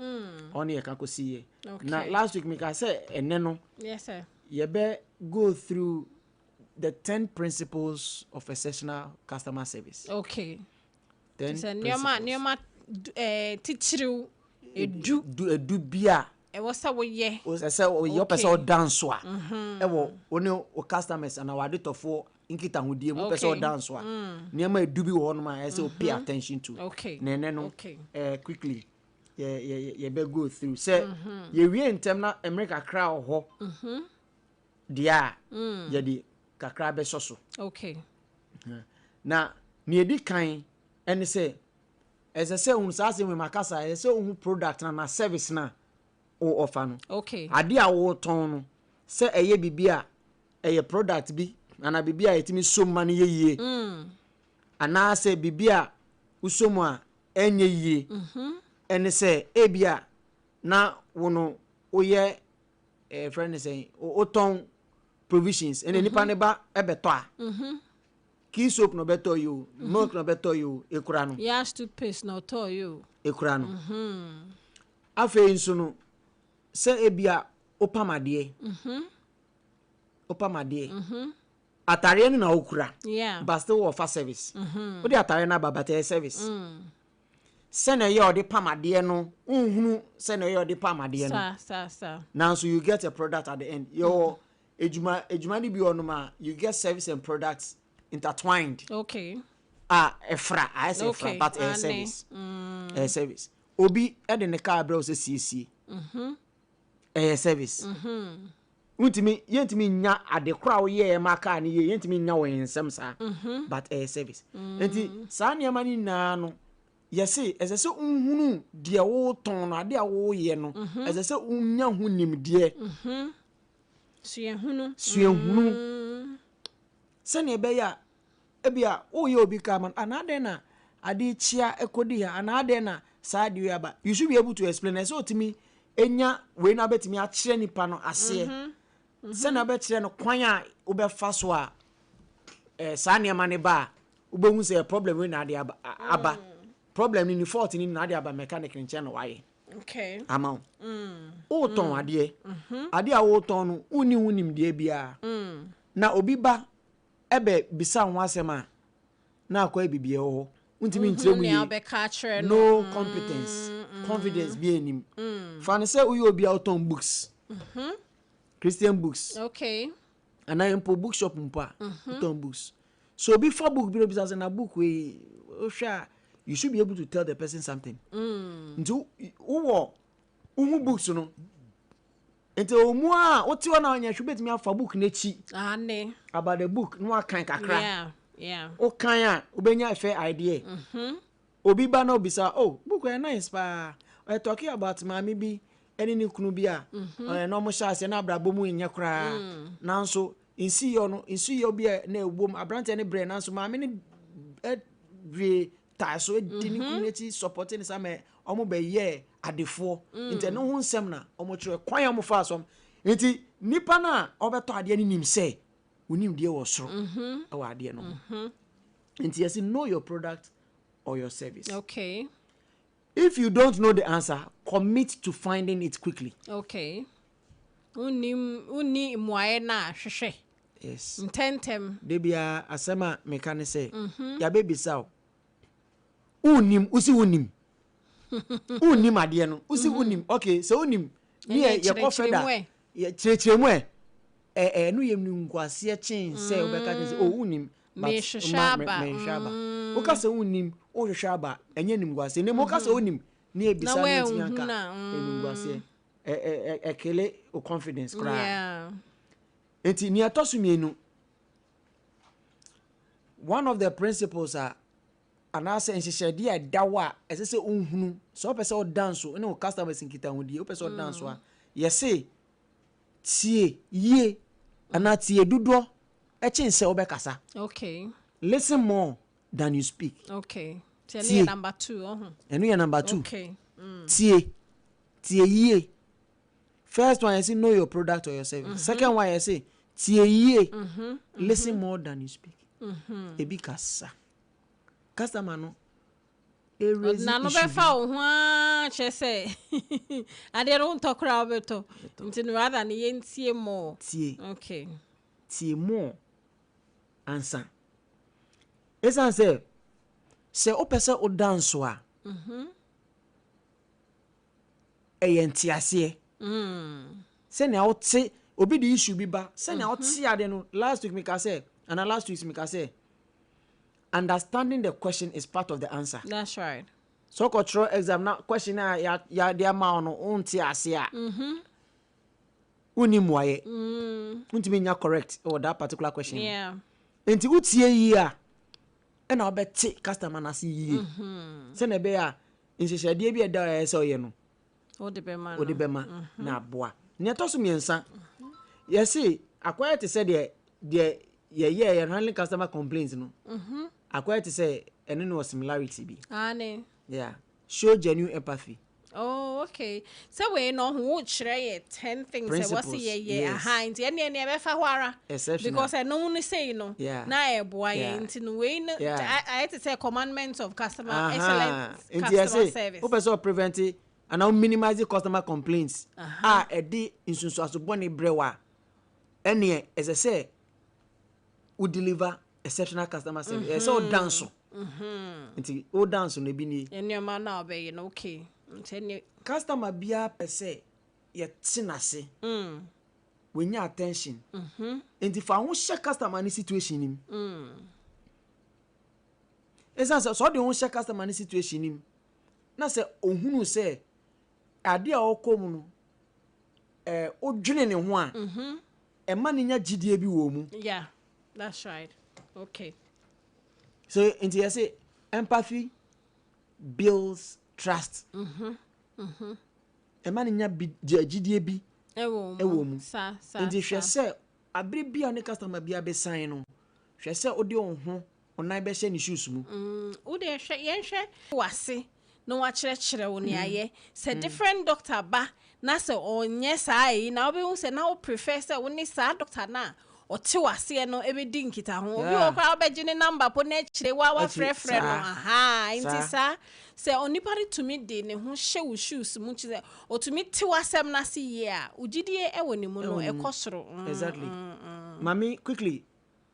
on ye kan ko see na last week me ka say ene no yes sir ye be go through the 10 principles of exceptional customer service. Okay. Then nioma teachiru edu bia e wasa wo ye o say your person dance wa e wo oni o customers and our detofo nkita hodie mo person dance wa nioma edu bi wo no ma e say o pay attention to nene no quickly ye be go through say ye wie ntem na America crowd ho dia ye di kakra be soso okay na ni edi kan ene say ese say un sa se we makasa ese un product na service na o offer no okay ade a wo ton no say eye bibia eye product bi ana bibia etimi somma no yeye ana say bibia usomu a enye yie ene say ebia na wono oye friend say o ton provisions and nipa ne ba ebeto a key soap no beto you milk no beto you ekura no yes toothpaste no to you ekura no afi nso no se ebia opamade atare no na okura but still offer service what the atare na babata service se na ye odi pamade no unhunu se na ye odi pamade no sa now so you get a product at the end your ejuma ni bi onuma you get service and products intertwined okay efra I say efra but a service service obi e de ne car bro say CC service yentimi nya adekora wo ye ma car ni ye yentimi nya wo ensem sa but a service enti sa ne ma ni na no yesi ese unhunu de wo ton no ade a wo ye no ese unya hu nimde suehunu sene ebeya ebia oye obi kaman anade na ade chia ekodi ya anade na saadi we aba you should be able to explain so timi enya we na betimi a kire nipa no ase sene abetire no kwan a obefa so a sane ma ne ba obehu say problem we na ade aba problem ni fault ni na ade aba mechanic nche no waye okay amount o ton ade a wo ton no uni unim de bia na obi ba ebe bisa ho asema na akwa bibie ho untimi ntire mu ye no confidence bi enim fan say uyo obi a ton books Christian books okay and I impo bookshop mpa ton books so before book bi bisa say na book we o sha you should be able to tell the person something nti uhu books no ente omu a oti wana anya hwebet mi afa book na chi ane about the book no akan kakra yeah o kan a obenya fair idea obi ba na obisa oh book is nice pa I talking about mami bi eni ni kunu bi a no mo sha ase na abrabo mu nya kra nanso insi yo bi na ewom abrante ne bre nanso mami ni dwe ta so dini community supporting some omo be ye adefo inte no hu nsem na omo kire kwan omo fa asom nti nipa na obeto ade ni nim se unim de wo soro e wa ade no nti yes know your product or your service okay if you don't know the answer commit to finding it quickly okay uni mwae na hwehwe yes intentem de bia asema mekane say ya bebisa unim ade no usi unim okay so unim ni ye kofeda ye chirechiremu no yem ni ngwase chen say obeka say oh unim me shaba o ka say unim o shaba enye nim ngwase ne mo ka say unim ni ebisa na tianka nim ngwase ekele o confidence kra yeah enti ni atosumienu one of the principles are and I say nshishedi a dawa esese unhunu so pese o dance o ne o customers nkita hodi o pese o dance a yese tie ye ana tie dudo e chense obekasa okay listen more than you speak okay tie number 2 enu ye number 2 okay tie ye First one, I say know your product or your service. Second one, I say tie listen more than you speak. Ebi kasa. Customer no. Na no be fa wo ho che say. Ade ron to kra obeto. Nti rather na yentie more. Tie. Okay. Tie more. Answer. Esan say o pese o dance wa. Entiase. Say na o te obi the issue bi ba. Say na o te ade no last week me ka say and last week me ka say understanding the question is part of the answer. That's right. So cultural exam na question na ya dia ma no unti ase a. Uni muaye. Unti me nya correct or that particular question. Yeah. Enti utie yi a e na obeti customer na se yi. Se na be a inhyehyade bi e da ya se oye no. Odebema na aboa. Ne to so miensa. Yesi akwai te say de ye handling customer complaints no. Akwai to say any no similarity bi. Yeah. Show genuine empathy. Oh, okay. So we know who chere 10 things that was behind any be fa hwara. Because I know when say na e boa ye nti no we I had to say commandments of customer excellence customer service. Who person prevent it and now minimize the customer complaints. E di insunsu asobone brewa. Ene as I say we deliver exceptional customer service. So dance. Nti o dance no bi ni. Enema na obey no okay. Customer bia pese ye tinase. We need attention. Nti fa ho share customer ni situation nim. Esa so de ho share customer ni situation nim. Na se ohunu se ade a okom no odwene ne ho a e ma ne nya gidie bi wo mu. Yeah, that's right. Okay. So into you say empathy builds trust. E ma ne nya gidie bi ewo mu. Into hwe say abere bia ne customer bia be sign no. Hwe say ode ho onan be hye ne shoes mu. Wo de hwe yen hwe wase no wa kire wo ne aye. Say different doctor ba na say onye sai na obi hu say na o prefer say wo ne sa doctor na o ti wase no ebe di nkita ho obi o kwa obeji ne number po na kire wa frefre no inti sa say onipari to me de ne ho hye wo shoes mu chi say o to me ti wasem na se ye a ugidie e woni mu no e kosoro. Exactly. Mami quickly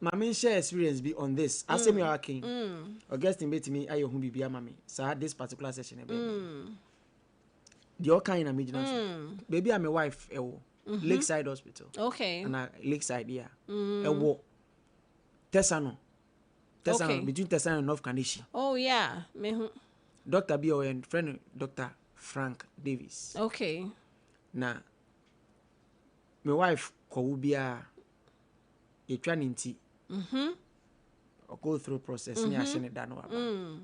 Mami share experience be on this. Asem you are king. Augustine bet me ayo hu bibia mami. Sa this particular session e be. The all kind of imagination. Baby I'm a wife ewo. Lakeside Hospital. Okay. And Lakeside here. Ewo. Tesano. Between Tesano and North Kandishi. Oh yeah. Dr. B.O. and friend Dr. Frank Davis. Okay. Na my wife ko bia e twa ninti. Or go through process ni ashene dano aba.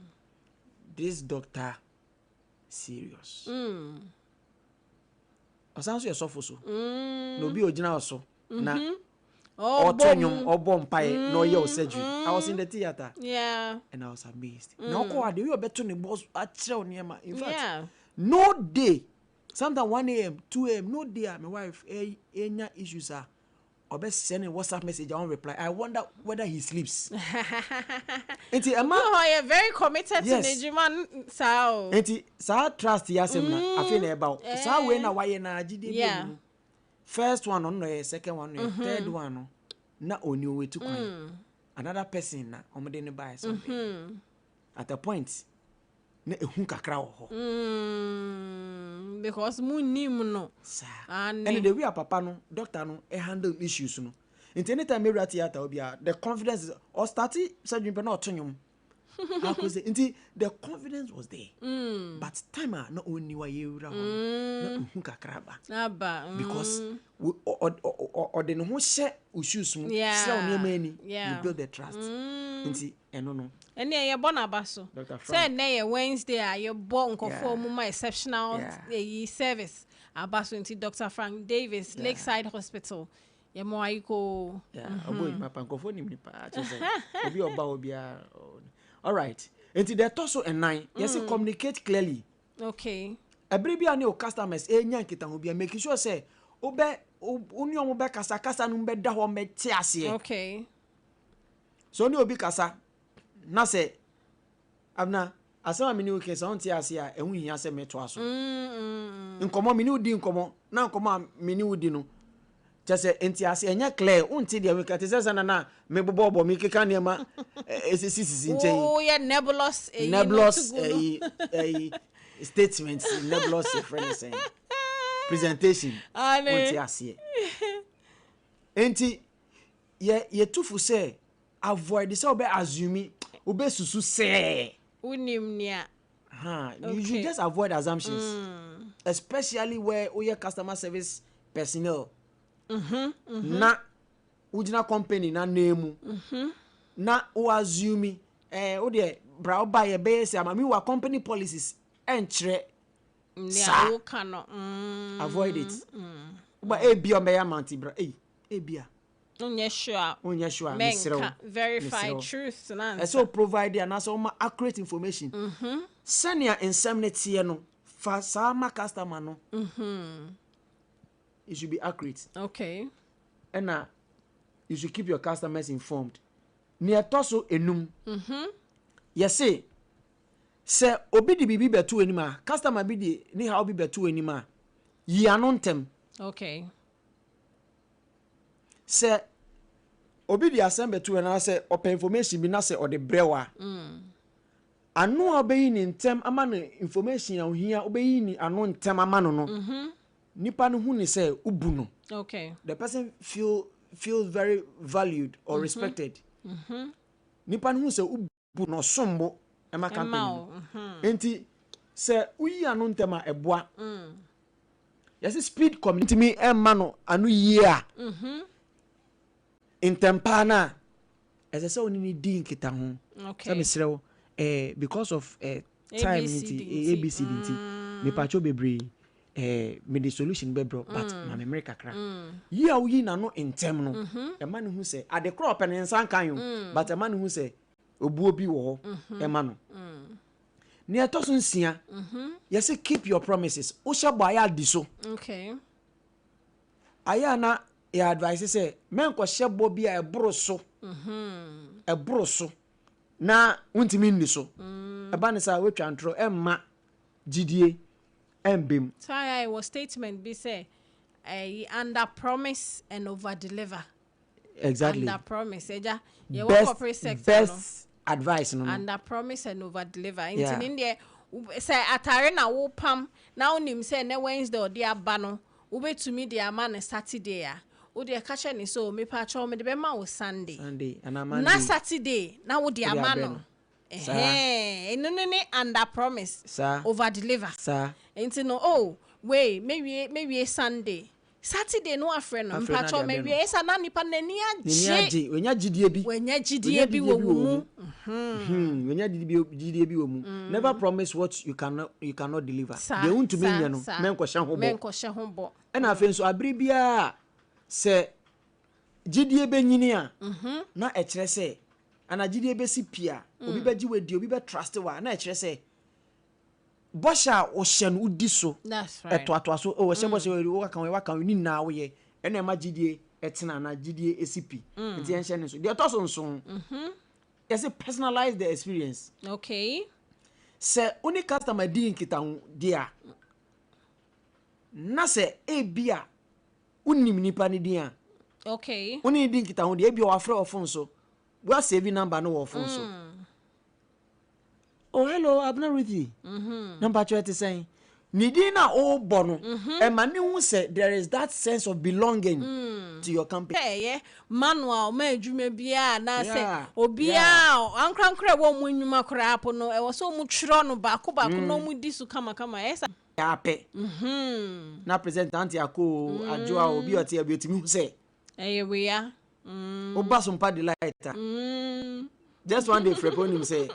This doctor serious. Osanso ye sofo so. No bi ogina oso na otonyum obompai no ye surgery. I was in the theater. Yeah. And I was amazed. Now ko ade we obeto ne boss akire onema. In fact, no day. Sometimes 1 a.m., 2 a.m., no day my wife enya issues are obe send a WhatsApp message, I won't reply. I wonder whether he sleeps. Enti ama you're very committed to Nijiman sao. Enti sa trust yasem na afi na eba. Sa we na waye na agide bi. First one no, second one no, third one no. Na oni we to kwan. Another person na omde ne buy something. At a point na ehun kakra wo ho. Because munim no. And the way papa no, doctor no, handle issues no. In any time we theater obia, the confidence is or started surgery but not tonyum. How could say the confidence was there. But time no only wa yewura no kakraba. Because or the no share issues mu sell near many you build the trust. No. And then you're born abaso. Say na Wednesday are you born for my exceptional service. Abaso into Dr. Frank Davis, Lakeside Hospital. Ye mo ayiko. Oboy my pankofo ni pa say. Obi oba obia. All right. Until the torso and 9, yes, communicate clearly. Okay. A baby and your customers, a young kitten will be making sure say, obe uni omo be kasa no be da ho meti ase. Okay. So ni obi kasa na se abna asama mini o kesa on ti ase a ehun hia se meto aso. Nkomo mini udi nkomo na nkomo mini udi no. Just enti ase enya clear unti de weka te sesa na me bobo me keka ne ma esisi nche. Oh yeah, nebulous statements, nebulous friend saying presentation unti ase. Enti ye tufu say avoid say obe assuming obe susu say unim nia. You should just avoid assumptions, especially where your customer service personnel na ujina company na name na o assume o de bra oba ye be say amami wa company policies enchre sa o kano avoid it but e bi o me ya manti bra e bia onye sure misro verified truth na so provide and also accurate information senior indemnity no fa sama customer no it should be accurate. Okay. And you should keep your customers informed. Near toso enum. Yes, say obi di bibi betu enima. Customer bi di ni how bi betu enima. Ye anontem. Okay. Say obi di asem betu ena say open information bi na say o de brewa. Anu obeyi ni ntem ama no information ya ohia obeyi ni anu ntem ama no no. Nipa no hu ni say ubu no. Okay. The person feel very valued or respected. Nipa no hu say ubu no sombo e ma campaign. Enti say uyi anu ntema eboa. Yes, speed community me e ma no anu yia. Intempa na as say oni ni di nkita ho. Okay. Say me srew because of time ABCD me pacho bebre me the solution be bro but ma me America kra yi a uyi na no intem no e ma no hu say ade crop en nsan kan yo but e ma no hu say obuo bi wo ho e ma no ne etoso nsia yes keep your promises o shabo aya di so. Okay. Aya na e advice say men ko shebo bi a ebro so ebro so na untimi ni so e ba ne sa we twantro e ma gidie embim. So I was statement be say under promise and over deliver. Exactly. Under promise. Eja ye best, corporate sector best advice no. Under promise and over deliver. Yeah. In there say atare na wo pam na onim say na Wednesday or dia ba no wo betumi dia ma na Saturday a wo dia ka che ni so me pa cho me de be ma wo Sunday and Monday na Saturday na wo dia ma no no under promise over deliver enti no wait maybe Sunday Saturday no afreno mpacho maybe esa na nipa nani aje wenya gidie bi wo mu wenya gidie bi wo mu never promise what you cannot deliver they want to mean no menko hye ho bo na afen so abiri bia se gidie be nyini a na e kire se anagidie be si pia obi be gi wedi obi be trust wa na e kire se bosha o hye no udi so that's right eto so o hye bosha wa kan ni na wo ye ena ma gidie etena na gidie esipi nti en hye ne so de to so nso yes personalize the experience. Okay. Se uni customer di nkita ho dia na se ebia unim nipa ni dia. Okay. Uni di nkita ho dia ebia wa frɛ ofon so we save number no ofon so. Oh hello Abena Ruthy. Number 20 saying nidi na o bono e mani hu say there is that sense of belonging to your company. Yeah, manual ma adwuma bia na say obia ankrankra wo mu nnwuma kra apo no e wo so mu twiro no ba ko no mu di su kama esa ape na presentant yako ajoa obi oti abiotimi hu say we are oba Sompa delighter just one day frepon him say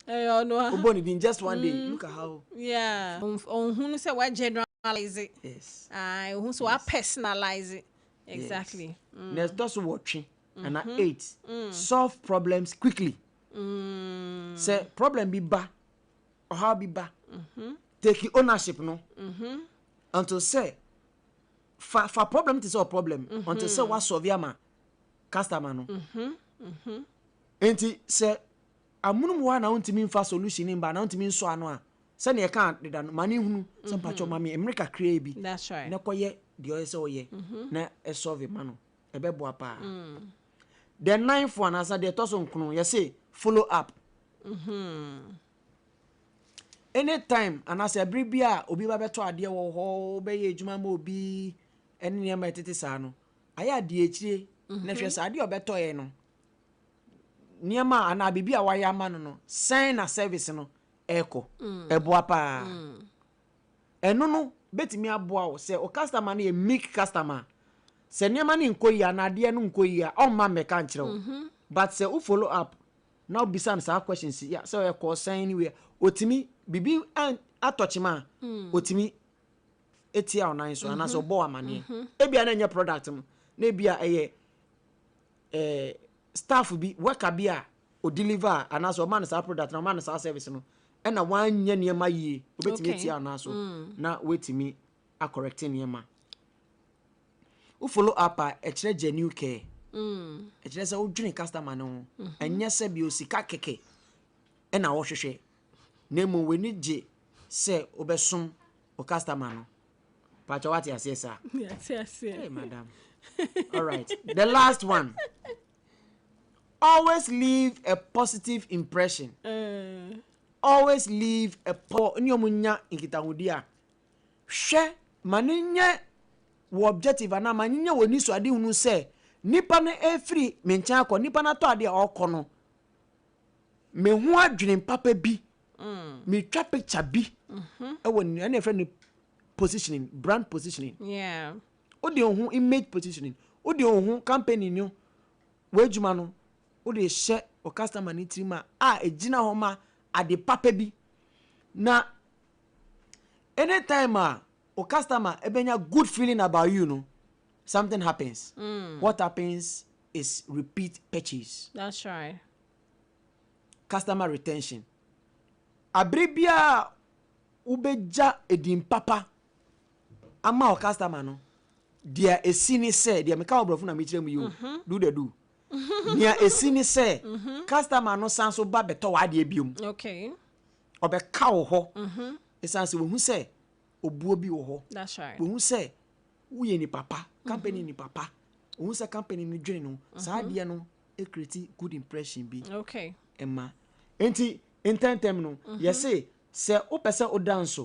no oboni din just one day look at how on who say we generalize it. Yes. Who so personalize it exactly. There's just watching and at 8 solve problems quickly. Say problem be ba or how be ba take ownership no until say fa problem to solve problem until say what solve ama customer no enti say amunum wa na untimi mfa solution in ba na untimi nso ano a say na e kan deda no mani hunu say pacho mami America create bi that's right na koye the oye say oye na e solve ma no e be boa pa the ninth one as the toso nkunu you say follow up anytime and as a bribia obi ba beto ade wo ho be ye adwuma ma obi ene ne ma tete sa no aya de echire na hwe sa ade obeto ye no niema ana bibia wa ya ma no sign na service no eko eboa pa eno no betimi aboa wo se o customer na e meek customer se niema ni nkoyi ana ade no nkoyi a o ma meka nkyerɛ but se u follow up now bisan sa questions ya so e call sign anywhere otimi bibi atochima otimi etia onan so ana so bo amane e bia na nya product no na bia eye staff bi worker bi a o deliver ana so man sa product na man sa service no e na wan nya niema yie obetimi etia ana so na wetimi a correct niema u follow up a e kire genuine care e kire say o dwene customer no enya se bi o sika keke e na wo hwehwe nemo weni je se obesom o customer no pacha what you say sir yes hey madam all right the last one always leave a positive impression always leave a nyomunya inkitahudi a hwe maninye wo objective ana maninye woni so ade hunu se nipa na efri mencha akọ nipa na to ade a ọkọ me hu adwene papa bi me twa picture bi won na friend positioning brand positioning yeah odi ohun image positioning odi ohun company ni we adwuma no odi hye o customer ni trima ejina ho ma ade papa bi na anytime o customer ebenya good feeling about you no something happens what happens is repeat purchase that's right customer retention abribia ubeja edim papa ama o customer no dia esini say dia meka obrofo na mechire mu you do the do dia esini say customer no sanso ba beto wa de biom okay obeka wo ho esanse wo hu say obuo bi wo ho that's right wo hu say uye ni papa company ni papa wo hu say company ni dwene no sa de no e create good impression bi okay emma enti intentem no yese se o pese o dance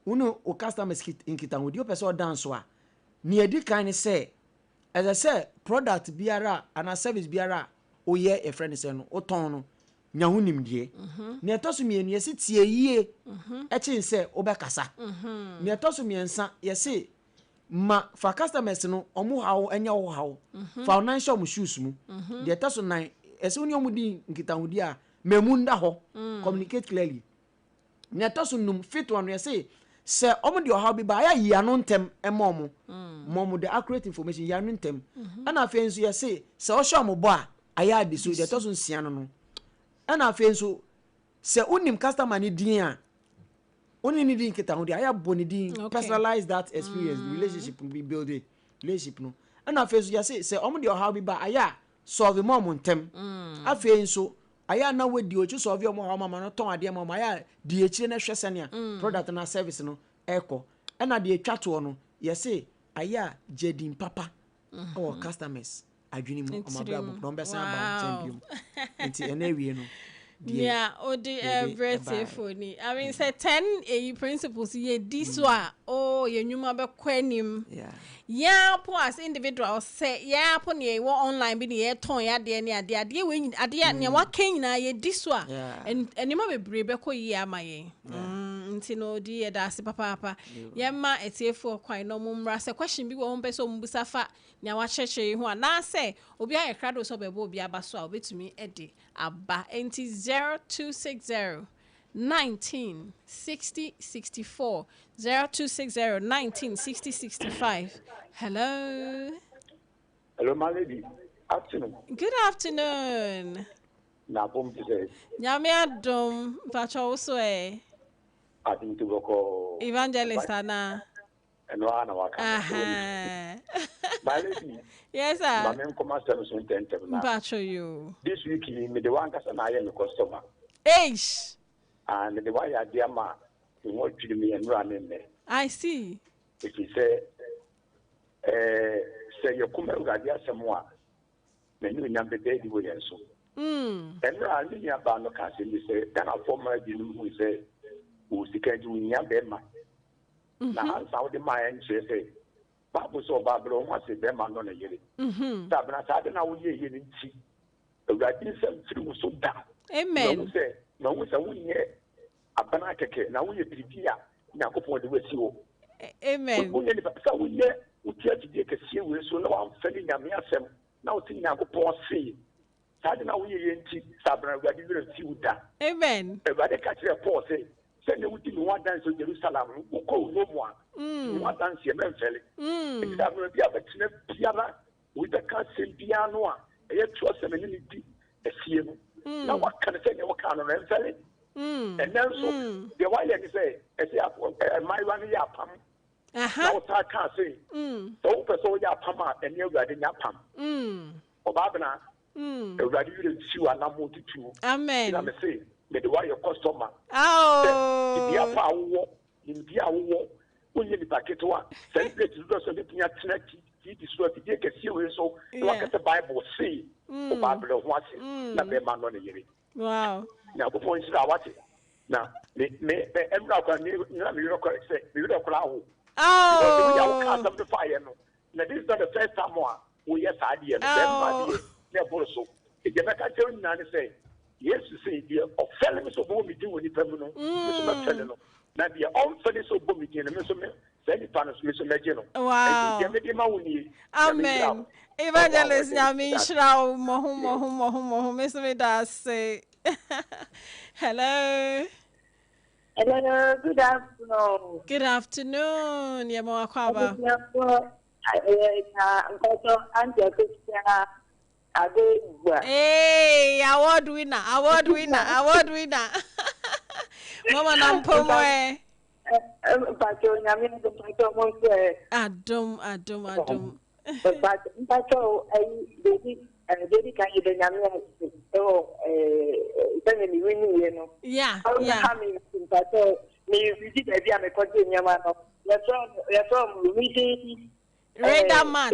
unu o customers inkita wodi o pese o dance a ni edi kan ni se as I say product biara ana service biara o ye e friend se no o ton no nya hunim die ni etoso mienu yesi tie yie e chin se o be kasa ni etoso miensa yesi ma fa customers no omu hawo enya wo hawo financial mu shoes mu de etoso nan ese uni omu di inkita wodi a memunda ho communicate clearly ni etoso num fit one yesi se omo de ohaw bi ba ya yi anu ntem emomo momo the accurate information ya anu ntem ana afi nso yesi se o show mo bo a aya de so de etoso nsia no ana afi nso se unim customer ni din a oni ni din kita ho de aya bo ni din personalize that experience the relationship will be build relationship no ana afi nso yesi se omo de ohaw bi ba aya solve momo ntem afi nso aya na we di ochu solve your mama no ton ade mama aya di echire na hwese ne product na service no eko na de atwa to no yesi aya jedin papa our customers adwini mu omabrabo no be san ba champion enti ene wie no yeah odi everything for ni I mean say 10 principles ye this one oh ye nyuma be kwanim yeah po as individual say yeah po ne wo online bi ne ye ton ya de ne ade we ade ne wa kan na ye this one and ma be brebe ko yi amaye nti no di ye da se papa ye ma etiefo kwan no mumra se question bi wo mpe so mbusa fa ne wa cheche ho na say obi aye krado so be bo obi aba so a obetumi ede aba enti 0260 19 60 64 0260 19 60 65. Hello. Hello, my lady. Afternoon. Good afternoon. Na bom today. Nyame adom pacho so I think to go evangelist ana. And one waka. My lady. Yes, sir. My name comes to you. This week, me the one person I am a customer. Eish. And the way I dear ma, you want to me and run in there. I see. If you say you come out of the somewhere, then you number baby with and so. And run in your band of castle, you say, then I'll form my deal who say, who's the kind of young bema. Now, how the mind say, Babu so Babylon was a bema on a year. Sabana, I don't know what you're in tea. The writing through so down. Amen. No, we say we hear Abena Ruthy. Now we prepare. Now go for the way you. Amen. We need to we hear. We try to take a serious. So now I'm feeling a myself. Now think now go for see. Sad now we hear in Sabana. We are going to see that. Amen. Everybody catch a pause. Say no, we didn't want dance to Jerusalem. We go no more. We want dance here, man. Felly. Sabana be a bit piano with the castle piano. I trust them in the sea. Now what can I say? What kind of selling? And then so the while you say, I say, my one year pam. Now I can't say. So so ya pama and you got in your pam. Or Babana, the radio shoe and I'm multi two. Amen. I'm say, but the why your customer. Oh, the Apa war, in the war, when you packet one, celebrate the rest of the Pinat. He destroyed the take a serious so look at the Bible say the Bible was not be man on the year. Wow. Now before you start watching. Now me correct say we don't allow. Oh, we are cast of the fire no. Now this is not the first time we yes idea them so if you make a tell you say yes you say the offending so what we do with the feminine so now the unfunded so what we do wow. Amen. Evangelist Nyami Shrao mohu Miss Mida say hello. Hello, good afternoon. Good afternoon. Yamo Akwaba. Hey, award winner. Mama Nampomo. Adum. Yeah. Reda Matt.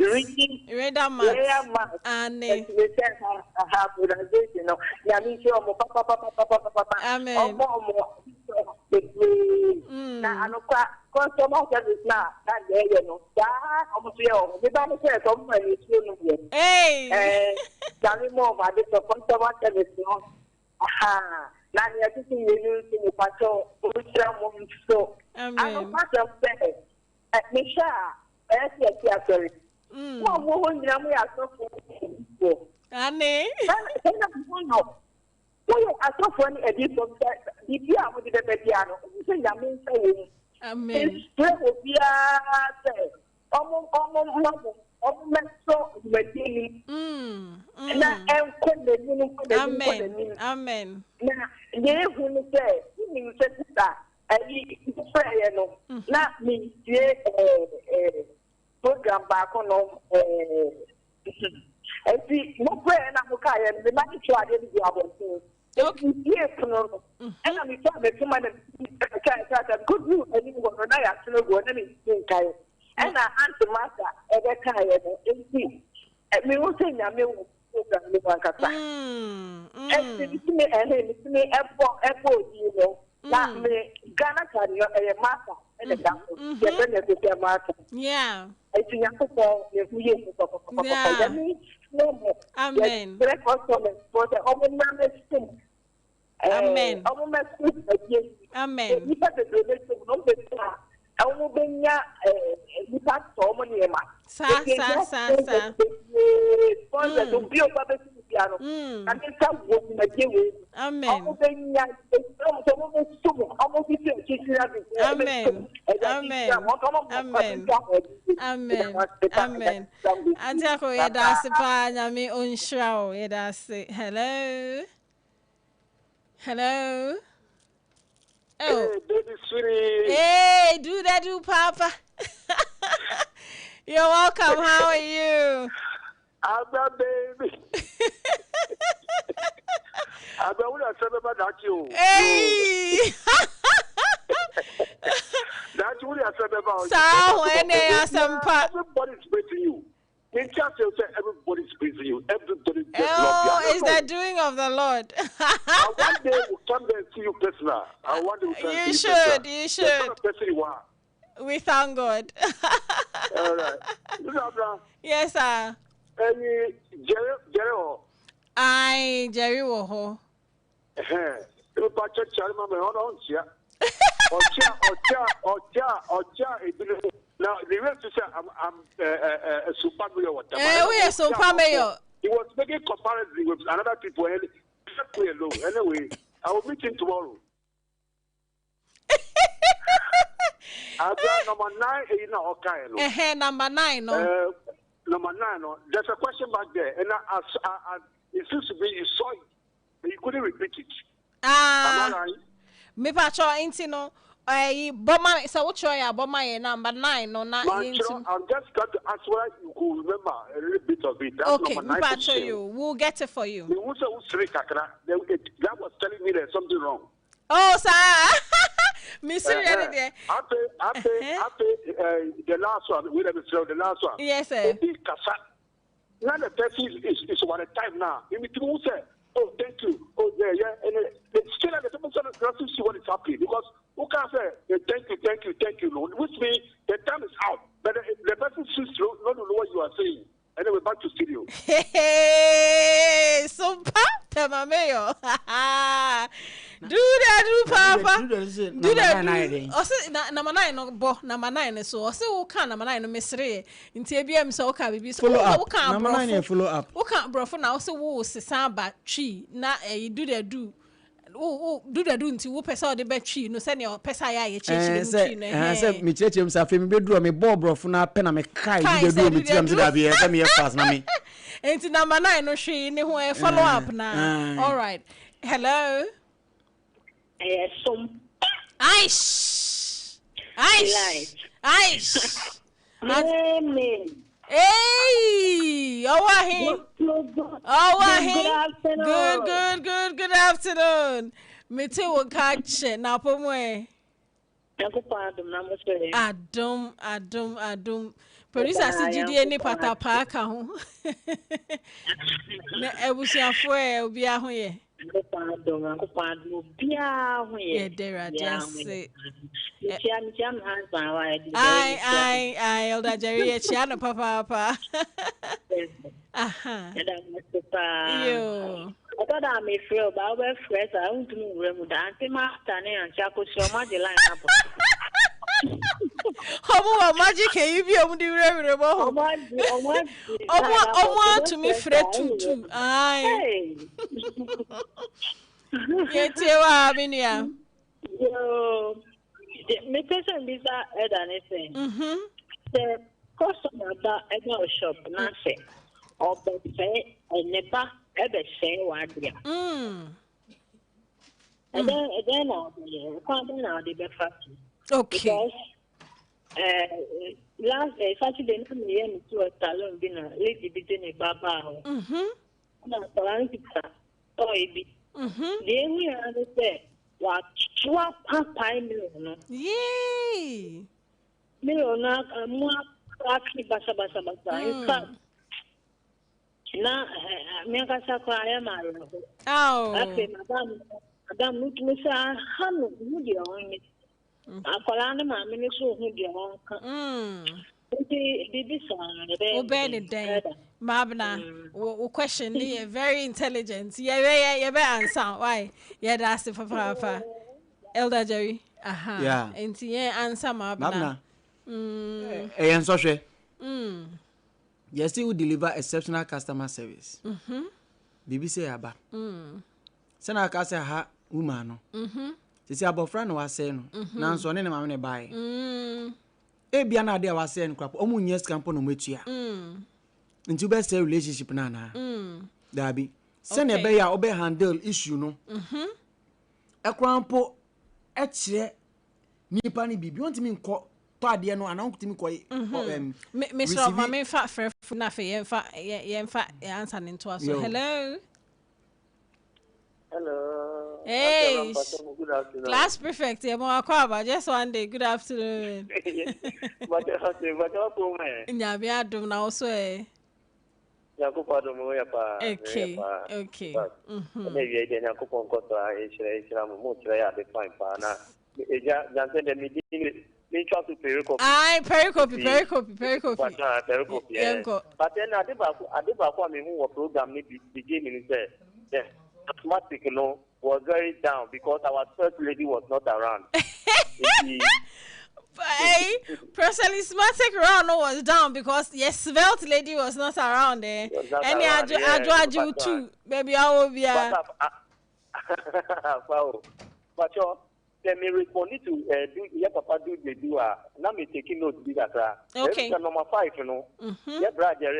And amen. Customer service now, that day, you know, almost we don't say something. Hey, Charlie Moore, I did the customer service. Aha, now you're teaching you to patrol, so I don't pass up there. Misha, sorry. What woman we are so for? Annie, we are so funny a bit of that. If you are with the piano, you say, I mean, saying. Amen. Amen. Program back on and see no prayer and I'm okay and the money to I didn't do yes, no. And I'm talking to my good news. I didn't want to actually go and and I answer master every time and see. And we will say, I'm and me and me, apple, you know, that me Ghana can a master and a master. Yeah. I think amen. Amen. Amen. Amen. Antako yedase pa nyame onhira o yedase. Hello. Oh. Hey, baby sweetie. Hey, do that, do Papa. You're welcome. How are you? Abba baby. Abba, what I said about that you? Hey. That's what I said about. So when they are Sompa, everybody's praising you. In church, you say everybody's praising you. Everybody just love you. oh, it's the doing of the Lord. I one day will come there and see you personally. I want to see You you should, personally. you The kind should. of person you are. We thank God. All right. Yes, sir. Any Jerry, Jerry Woho. you patch a child, my own here. Now, the rest is I'm a super mayor. We are Sompa mayor. He was making comparison with another people. Anyway, I will meet him tomorrow. Number 9, you know, okay. Number 9, no. Number 9, no. There's a question back there, and it seems to be you saw it, but you couldn't repeat it. Am I right? Me pacho intino. Boma. So what choya boma number 9 no na. I'm just got to ask whether you could remember a little bit of it. That's okay, number 9. Me pacho you. We'll get it for you. That was telling me there's something wrong. Oh, sir. Miss After the last one, we let me show the last one. Yes, sir. Now the person is one at time now. You mean to say, oh, thank you. Oh, yeah. And still at the person doesn't see what is happening because who can say thank you, Lord? Which means the time is out. But the person sees not know what you are saying. Anyway, back to studio. Hey, Sompa, Tamameo. Do that, Papa. Do that. Also, number 9, no, bo, number 9, so also, can number 9, no, Miss Ray. In TBM, so can be follow up. Number 9, follow up. Who can't bro for now? So, who Samba tree, na do the do. Oh, do the do until who pesa the bed tree, no send your pesa ya church. I said, me church himself, me bedroom, me bob for now, pen, me kai, you do me, tell me, fast, me. And number 9, no, she, no, follow up now. All right. Hello. Aish. Amen. Hey, Good afternoon. Me too will catch it. Now, Pomwe. Adum. Producer CGD any pata parka ho. Na ebusiafo e obi ahoye. I Elder Jerry Chiano Papa. You. I thought I'm a friend, but I was fresh. I want to move with the anti-master and Chaco so much line up. How magic can you be able to remember? Oh, to me, Fred too. Aye. Yet, you are Minia. Yo, the person is anything. The customer that I go shop, nothing. Or say, I never ever say one year. And then I'll be now the breakfast. Okay. Because last Saturday, I'm to a salon dinner, lady between a baba. Then we understand what swap a pie million. Yay! Millionaire, more actually basa. Now, Megasa cry, oh, Madame, look, Miss Hanu, would you own it? I call on my minister who you own. Obey Mabna, question me very intelligent. Yeah, answer. Why? Yeah, that's the Papa. Elder Jerry. Aha. Yeah. And answer Mabna. And so yes, they will deliver exceptional customer service. BBC Aba. Sena kasa ha woman no. Sisi abofra no wase no. Na so ne ma me buy. Ebia na de wase no kwap. Omu nyes campo no metua. Nti be say relationship na na. Dabi. Sena be ya obe handle issue no. Ekrampo e kire nipa ni bibi ontimi nko ade no ana ntimi koy Mr. Mama fa frɛ na fe yɛmfa answer into us. Hello. Hello. Hey. Good afternoon. Class prefect, Yamoakwaba, just one day. Good afternoon. But Nyabi adum na also eh. Yakupa do mo ya pa. Okay. Maybe then Yakupa nkoto a mo try ya the fine pa na. Eja janse de mi ni try to pericope. Ai pericope. But then Adiba me who program ni beginning say. Yes. Mathematics, was very down because our first lady was not around. Proselytismatic round was down because yes, svelte lady was not around there. And Aju too, baby, I will be But let me respond to do your papa do the do now me taking notes be that okay. Number 5, Yeah, brother,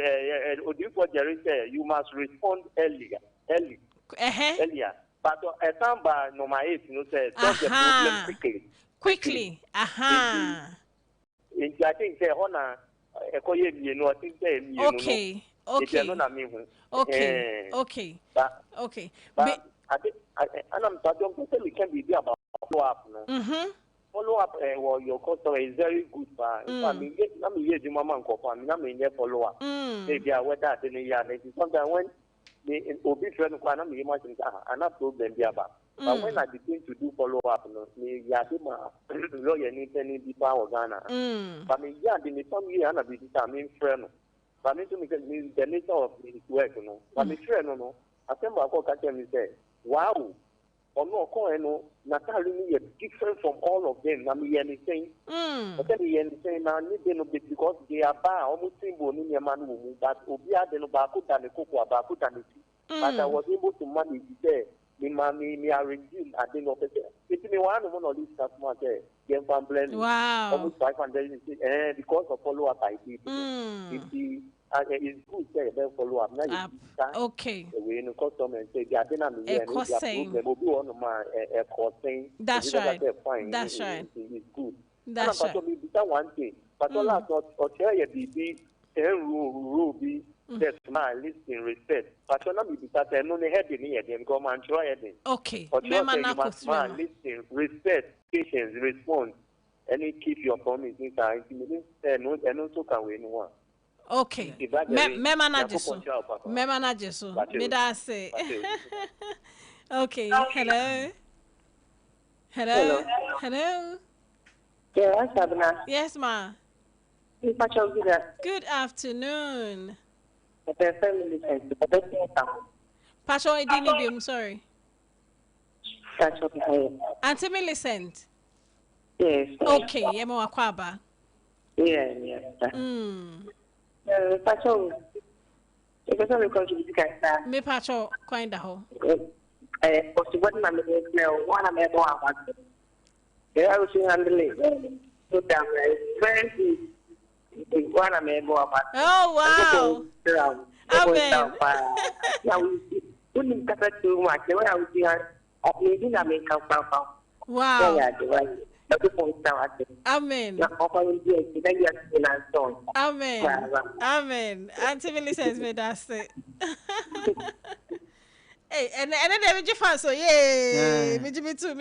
Jerry say you must respond early. Earlier. But a time by number 8, says solve the problem quickly. I think say honor I think say Okay. But I'm don't tell you can be about follow up Follow up your customer is very good let me hear the mama and I mean follow up. Maybe I went that in the year sometimes when obi friend ko na me imagine ana problem bi aba but when I begin to do follow up me ya de ma lawyer ni tani bi pa Ghana but me ya de me family ana bi ta me friend but me to me the nature of his work but me friend asemba ko ka tell me say wow no ko Natalie is different from all of them. I mean, anything. But then the anything now need no because they are almost symbol in your man but Obia de no baku than the cocoa baku than the but I was able to manage there. Me I redeemed at the no it's me one of these customers there. Game fan blend. Wow. Almost 500 because of follow up I did. It's good say then follow up now. Okay. We no customer say they are dena me that's right. That's right. It's good. That's right. One thing. But all last not tell you be rule be that smile listen respect. But not be that no head in here then go and try it. Okay. Listen, respect, patience, respond, and keep your promise inside. And also can win one. Okay. Mema na jesu. Me da say. Okay. Hello. Yes, Abena. Yes, ma. Good afternoon. Pacho, I didn't be. I'm sorry. Auntie Millicent. Yes. Okay. Yemo Akwaba. Yeah. Pacho, because I'm going to be kind. Me Pacho, kind of ho. Because what my one I'm able to. There I was handling. So damn very good. One I'm able to. Oh wow. Amen. Now we couldn't cut too much. The way I was here, I didn't make up. Wow. Amen. Amen. Auntie Millicent made us say. Hey, and then they will fan so yay. Me too.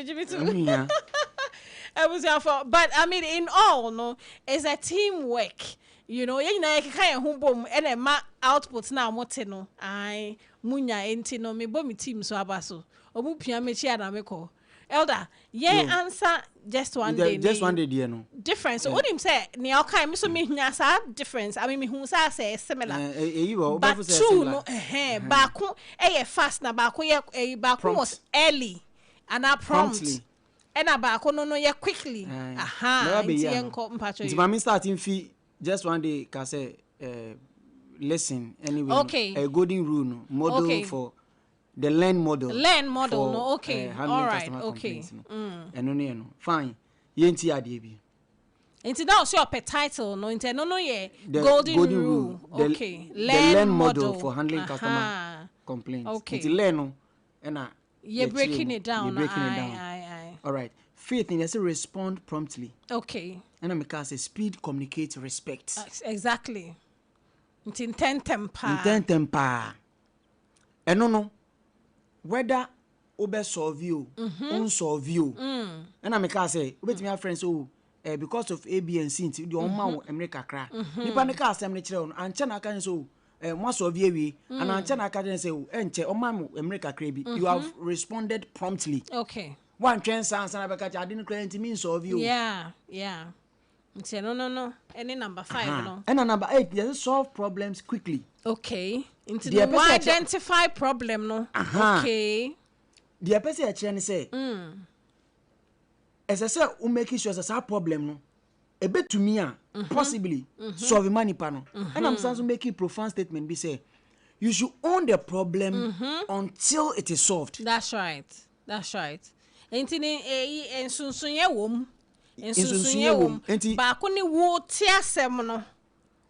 I was for, but I mean, in all, no, it's a teamwork. You know, you kind of home and a ma outputs now. Moteno, I munya entino me bo me team so abaso. Omu pia me chia na me ko. Elder, answer just one day. Just one day, dear no. Difference. So what him say? Ni okay, me so me nyasa difference. I mean me hu say similar. But two no baako fast na baako baako was early and prompt. And baako no ye quickly. Nko mpacho. If I'm starting fee just one day can say lesson anyway. Okay. A golden rule model for the learn model. No, okay. All right, okay. No. Fine. Yenti adiebi. Into now your per title, no, into no, golden rule. Okay. The learn model for handling customer complaints. Okay. It's learn, and you're breaking it down. All right. faith in say respond promptly. Okay. And I make say speed, communicate, respect. Exactly. Intent temper. And no. Whether obe solve you, unsolve you. And I make say, wait me friends because of A, B, and C, the Oma America cry. Nipa neka assembly children, and China can so most of you, and China can say, Enche, Oma America crazy. You have responded promptly. Okay. One chance answer, I didn't claim to mean solve you. Yeah. No. Any number 5, no. And number 8, you solve problems quickly. Okay. Into the identify problem, no. Okay. The person actually say, as I say, who make sure as a problem, no. A bit to me, possibly solve money panel. And I'm saying make a profound statement. Be say, you should own the problem until it is solved. That's right. Into the ensunsunye wom. Ba ko ni wo ti asem no.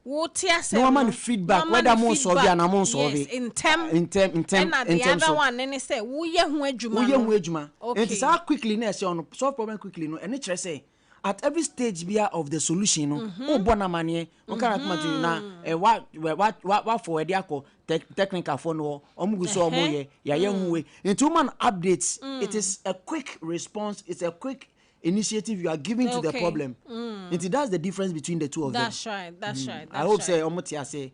No man feedback whether more solve and among solve. Yes, in term. And the other one then say wo ye hu adwuma. Okay. And it's how quickly na say on solve problem quickly no. And it say at every stage bia of the solution no. O bona mane o kan atma na what for dey akọ technical for no omugu so omoye ya ye hu we. Into man updates it is a quick response, it's a quick initiative you are giving to the problem. That's the difference between the two of them. That's right. I hope say omotia say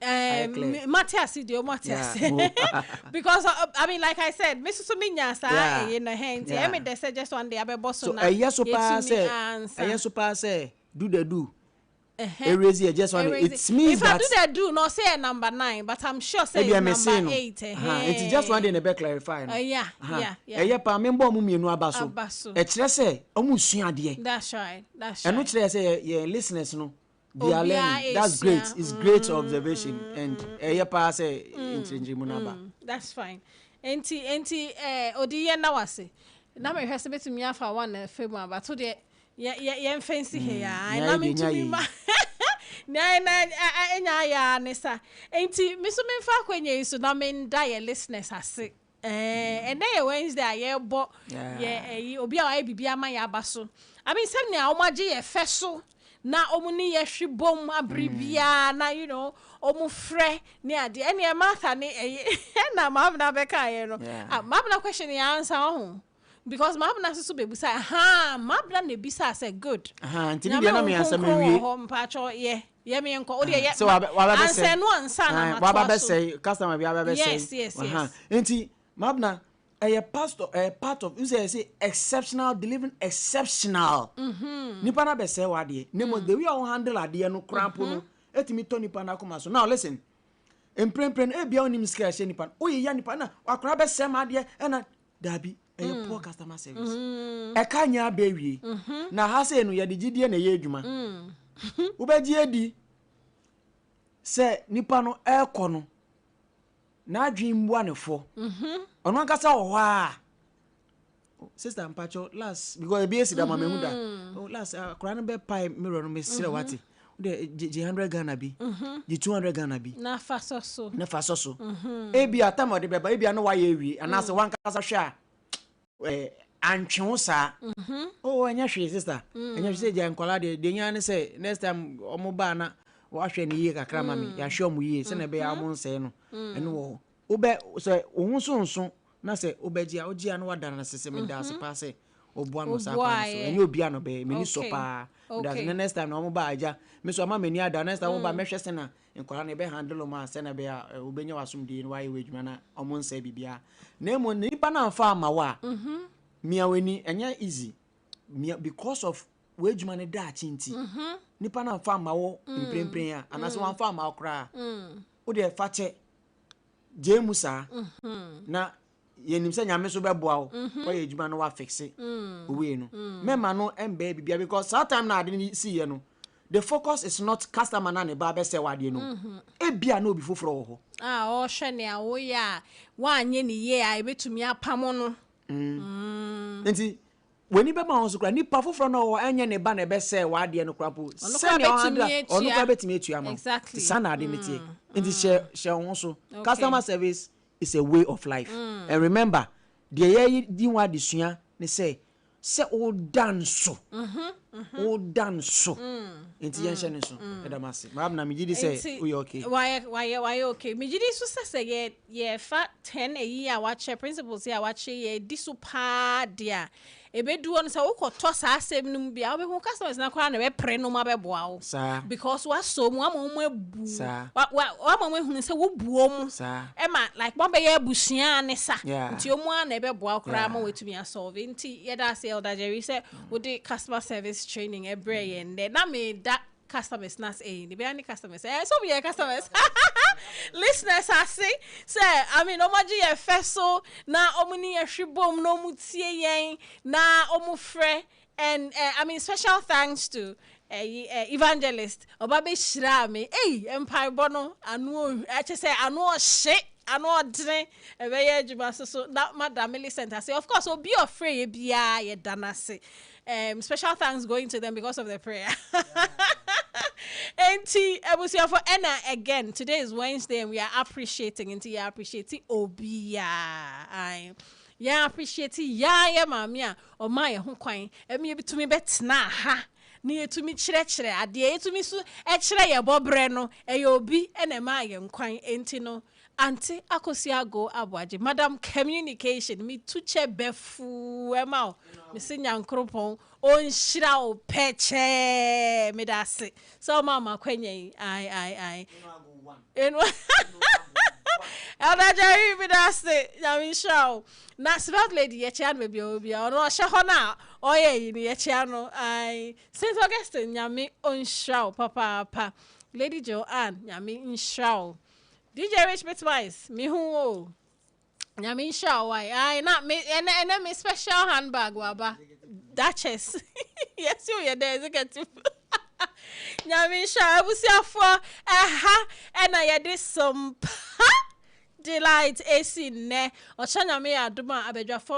because I mean like I said Mrs. Suminya sa in the hand they say just one day abebo so na yes so say do the do erase here just one it means if that if I do not say a number 9 but I'm sure say number 8 it's just one day na be clarify no yeah pa member mu mienu abaso e kire say omusua de. That's right and no kire say your listeners no they are learning. That's great. It's great observation and pa say inchanging mu na ba. That's fine. Enti odiye na wase na me hwese betumi afa one fam but to de ye fancy here na me tumi ma na enya ya nesa enti me so me fa kwenya iso na me nda ye listeners ase and then Wednesday ye bo ye obi a wa bibia ma ya abaso I mean sem na omaje ye feso na omuni ye hwibom abribia na you know omu frɛ ne ade ene Martha ne na mabna beka ye no mabna question ya answer ho because mabna so be busa mabna ne bisa say good ntimi dia na me answer me wie mpacho ye me enko ode ye so waba be say answer no answer na waba be say customer bi waba be say yes enti mabna a pastor a part of you say exceptional delivering exceptional nipa na be say wade nemo the way you handle ade no crampo no etimi to nipa na koma so now listen emprempren e bia onim skill she nipa oyi ya nipa na akora be say ma ade na dabi a poor customer service e ka nya be wie na ha say no ye de gidie na ye adwuma wo be gi edi say nipa no e kɔ no na adwin mbua ne fo ono nkasa wo ha sister mpacho last because be esi da mama hu da last akora no be pai mirror no me sire wati de 100 Ghana bi di 200 Ghana bi na fa so e bi atama de beba e bi no wa ye wi anase wan kasa hwe a antwe sa enya hwe sister enya hwe je nkola de nya ne say next time omo ba na wa hwe ne yie kakra mami ya hwe omo yie se na be ya mo nse no ene wo obe say ohun so na say obegia ogia no wada na sese me da se pa say oboa no sa kwa so enya obi ano be me ni so pa that next time na omo ba aja me so ama me ni ada next time omo ba me hwe se na nkola na be handle ma se na be ya obenya wasum di no wa ye wedwuma na omo nse bibia na emo nipa na fa ama wa mia weni enya easy mia because of wedwuma ne da chinti nipa na fa ama wo mprempren ya anase wan fa ama okra wo de fa che jemusa na yenim se nyame so beboa wo ko ye edwuma no wa fixe owe no mema no embe bibia because that time na ade ni see ye no the focus is not customer na ne ba be se wade no ebia na obi foforo wo ho o hwe ne awo ya wa anye ni ye a ebetumi apamo no enti weni be ma won so kra ni pa foforo no wo anye ne ba na be se wade no kra po se ne onu ka betumi etua ma exactly sana ade metie enti she won so customer service is a way of life and remember the ye di wa disua ne say se o dance o dance enti yen hye ne so edamase mab na megidi say we okay why okay megidi so say ye fa 10 a year watch principles here watch ye disupa dia ebedu on say ukoto sa asem num bia obehu customers na kwa na be pre no ma be boa wo because wa so mu amom abu wa amom ehunu say wo buo mu e ma like mo be ye abusia ne sa nti omu an na be boa kra ma wetumi asolve nti ye da say elder Jerry say we dey customer service training every year and na me that customers nas the be customers so we customers listeners I say I mean omaji ye feso na omuni ye hwibom no mutie yen na omufre and I mean special thanks to evangelist obabe shira me empire bono anu say anu shit anu odre ebeye adwuma so that madam Millicent I say of course be afraid bia ye danase special thanks going to them because of their prayer. Enti ebusia for Enna again. Today is Wednesday and we are appreciating Obia. Yeah, appreciating ya mamia or my home coin. Emi to me bet na ha. Ni to me chere ade to me so chere ye bobreno obi ene ma ye nkwan enti no Auntie Akosiago Abwaji, Madam Communication, me tuche befu emao, me sinya nkropon, on shirao peche, me dasi. So mama kwenye, I. Elder Jerry, me dasi, yami show. Na sweet lady yechan me bi or no shahona, oye ni yechano, I. Saint Augustine, yami on show, papa. Lady Joanne, yami in show. DJ Rich Bitwise, me who Nyami show why I not me and me special handbag waba Duchess. Yes, you there executive. Nyami show I was here for and I did some delight AC ne or chana me aduma abeja for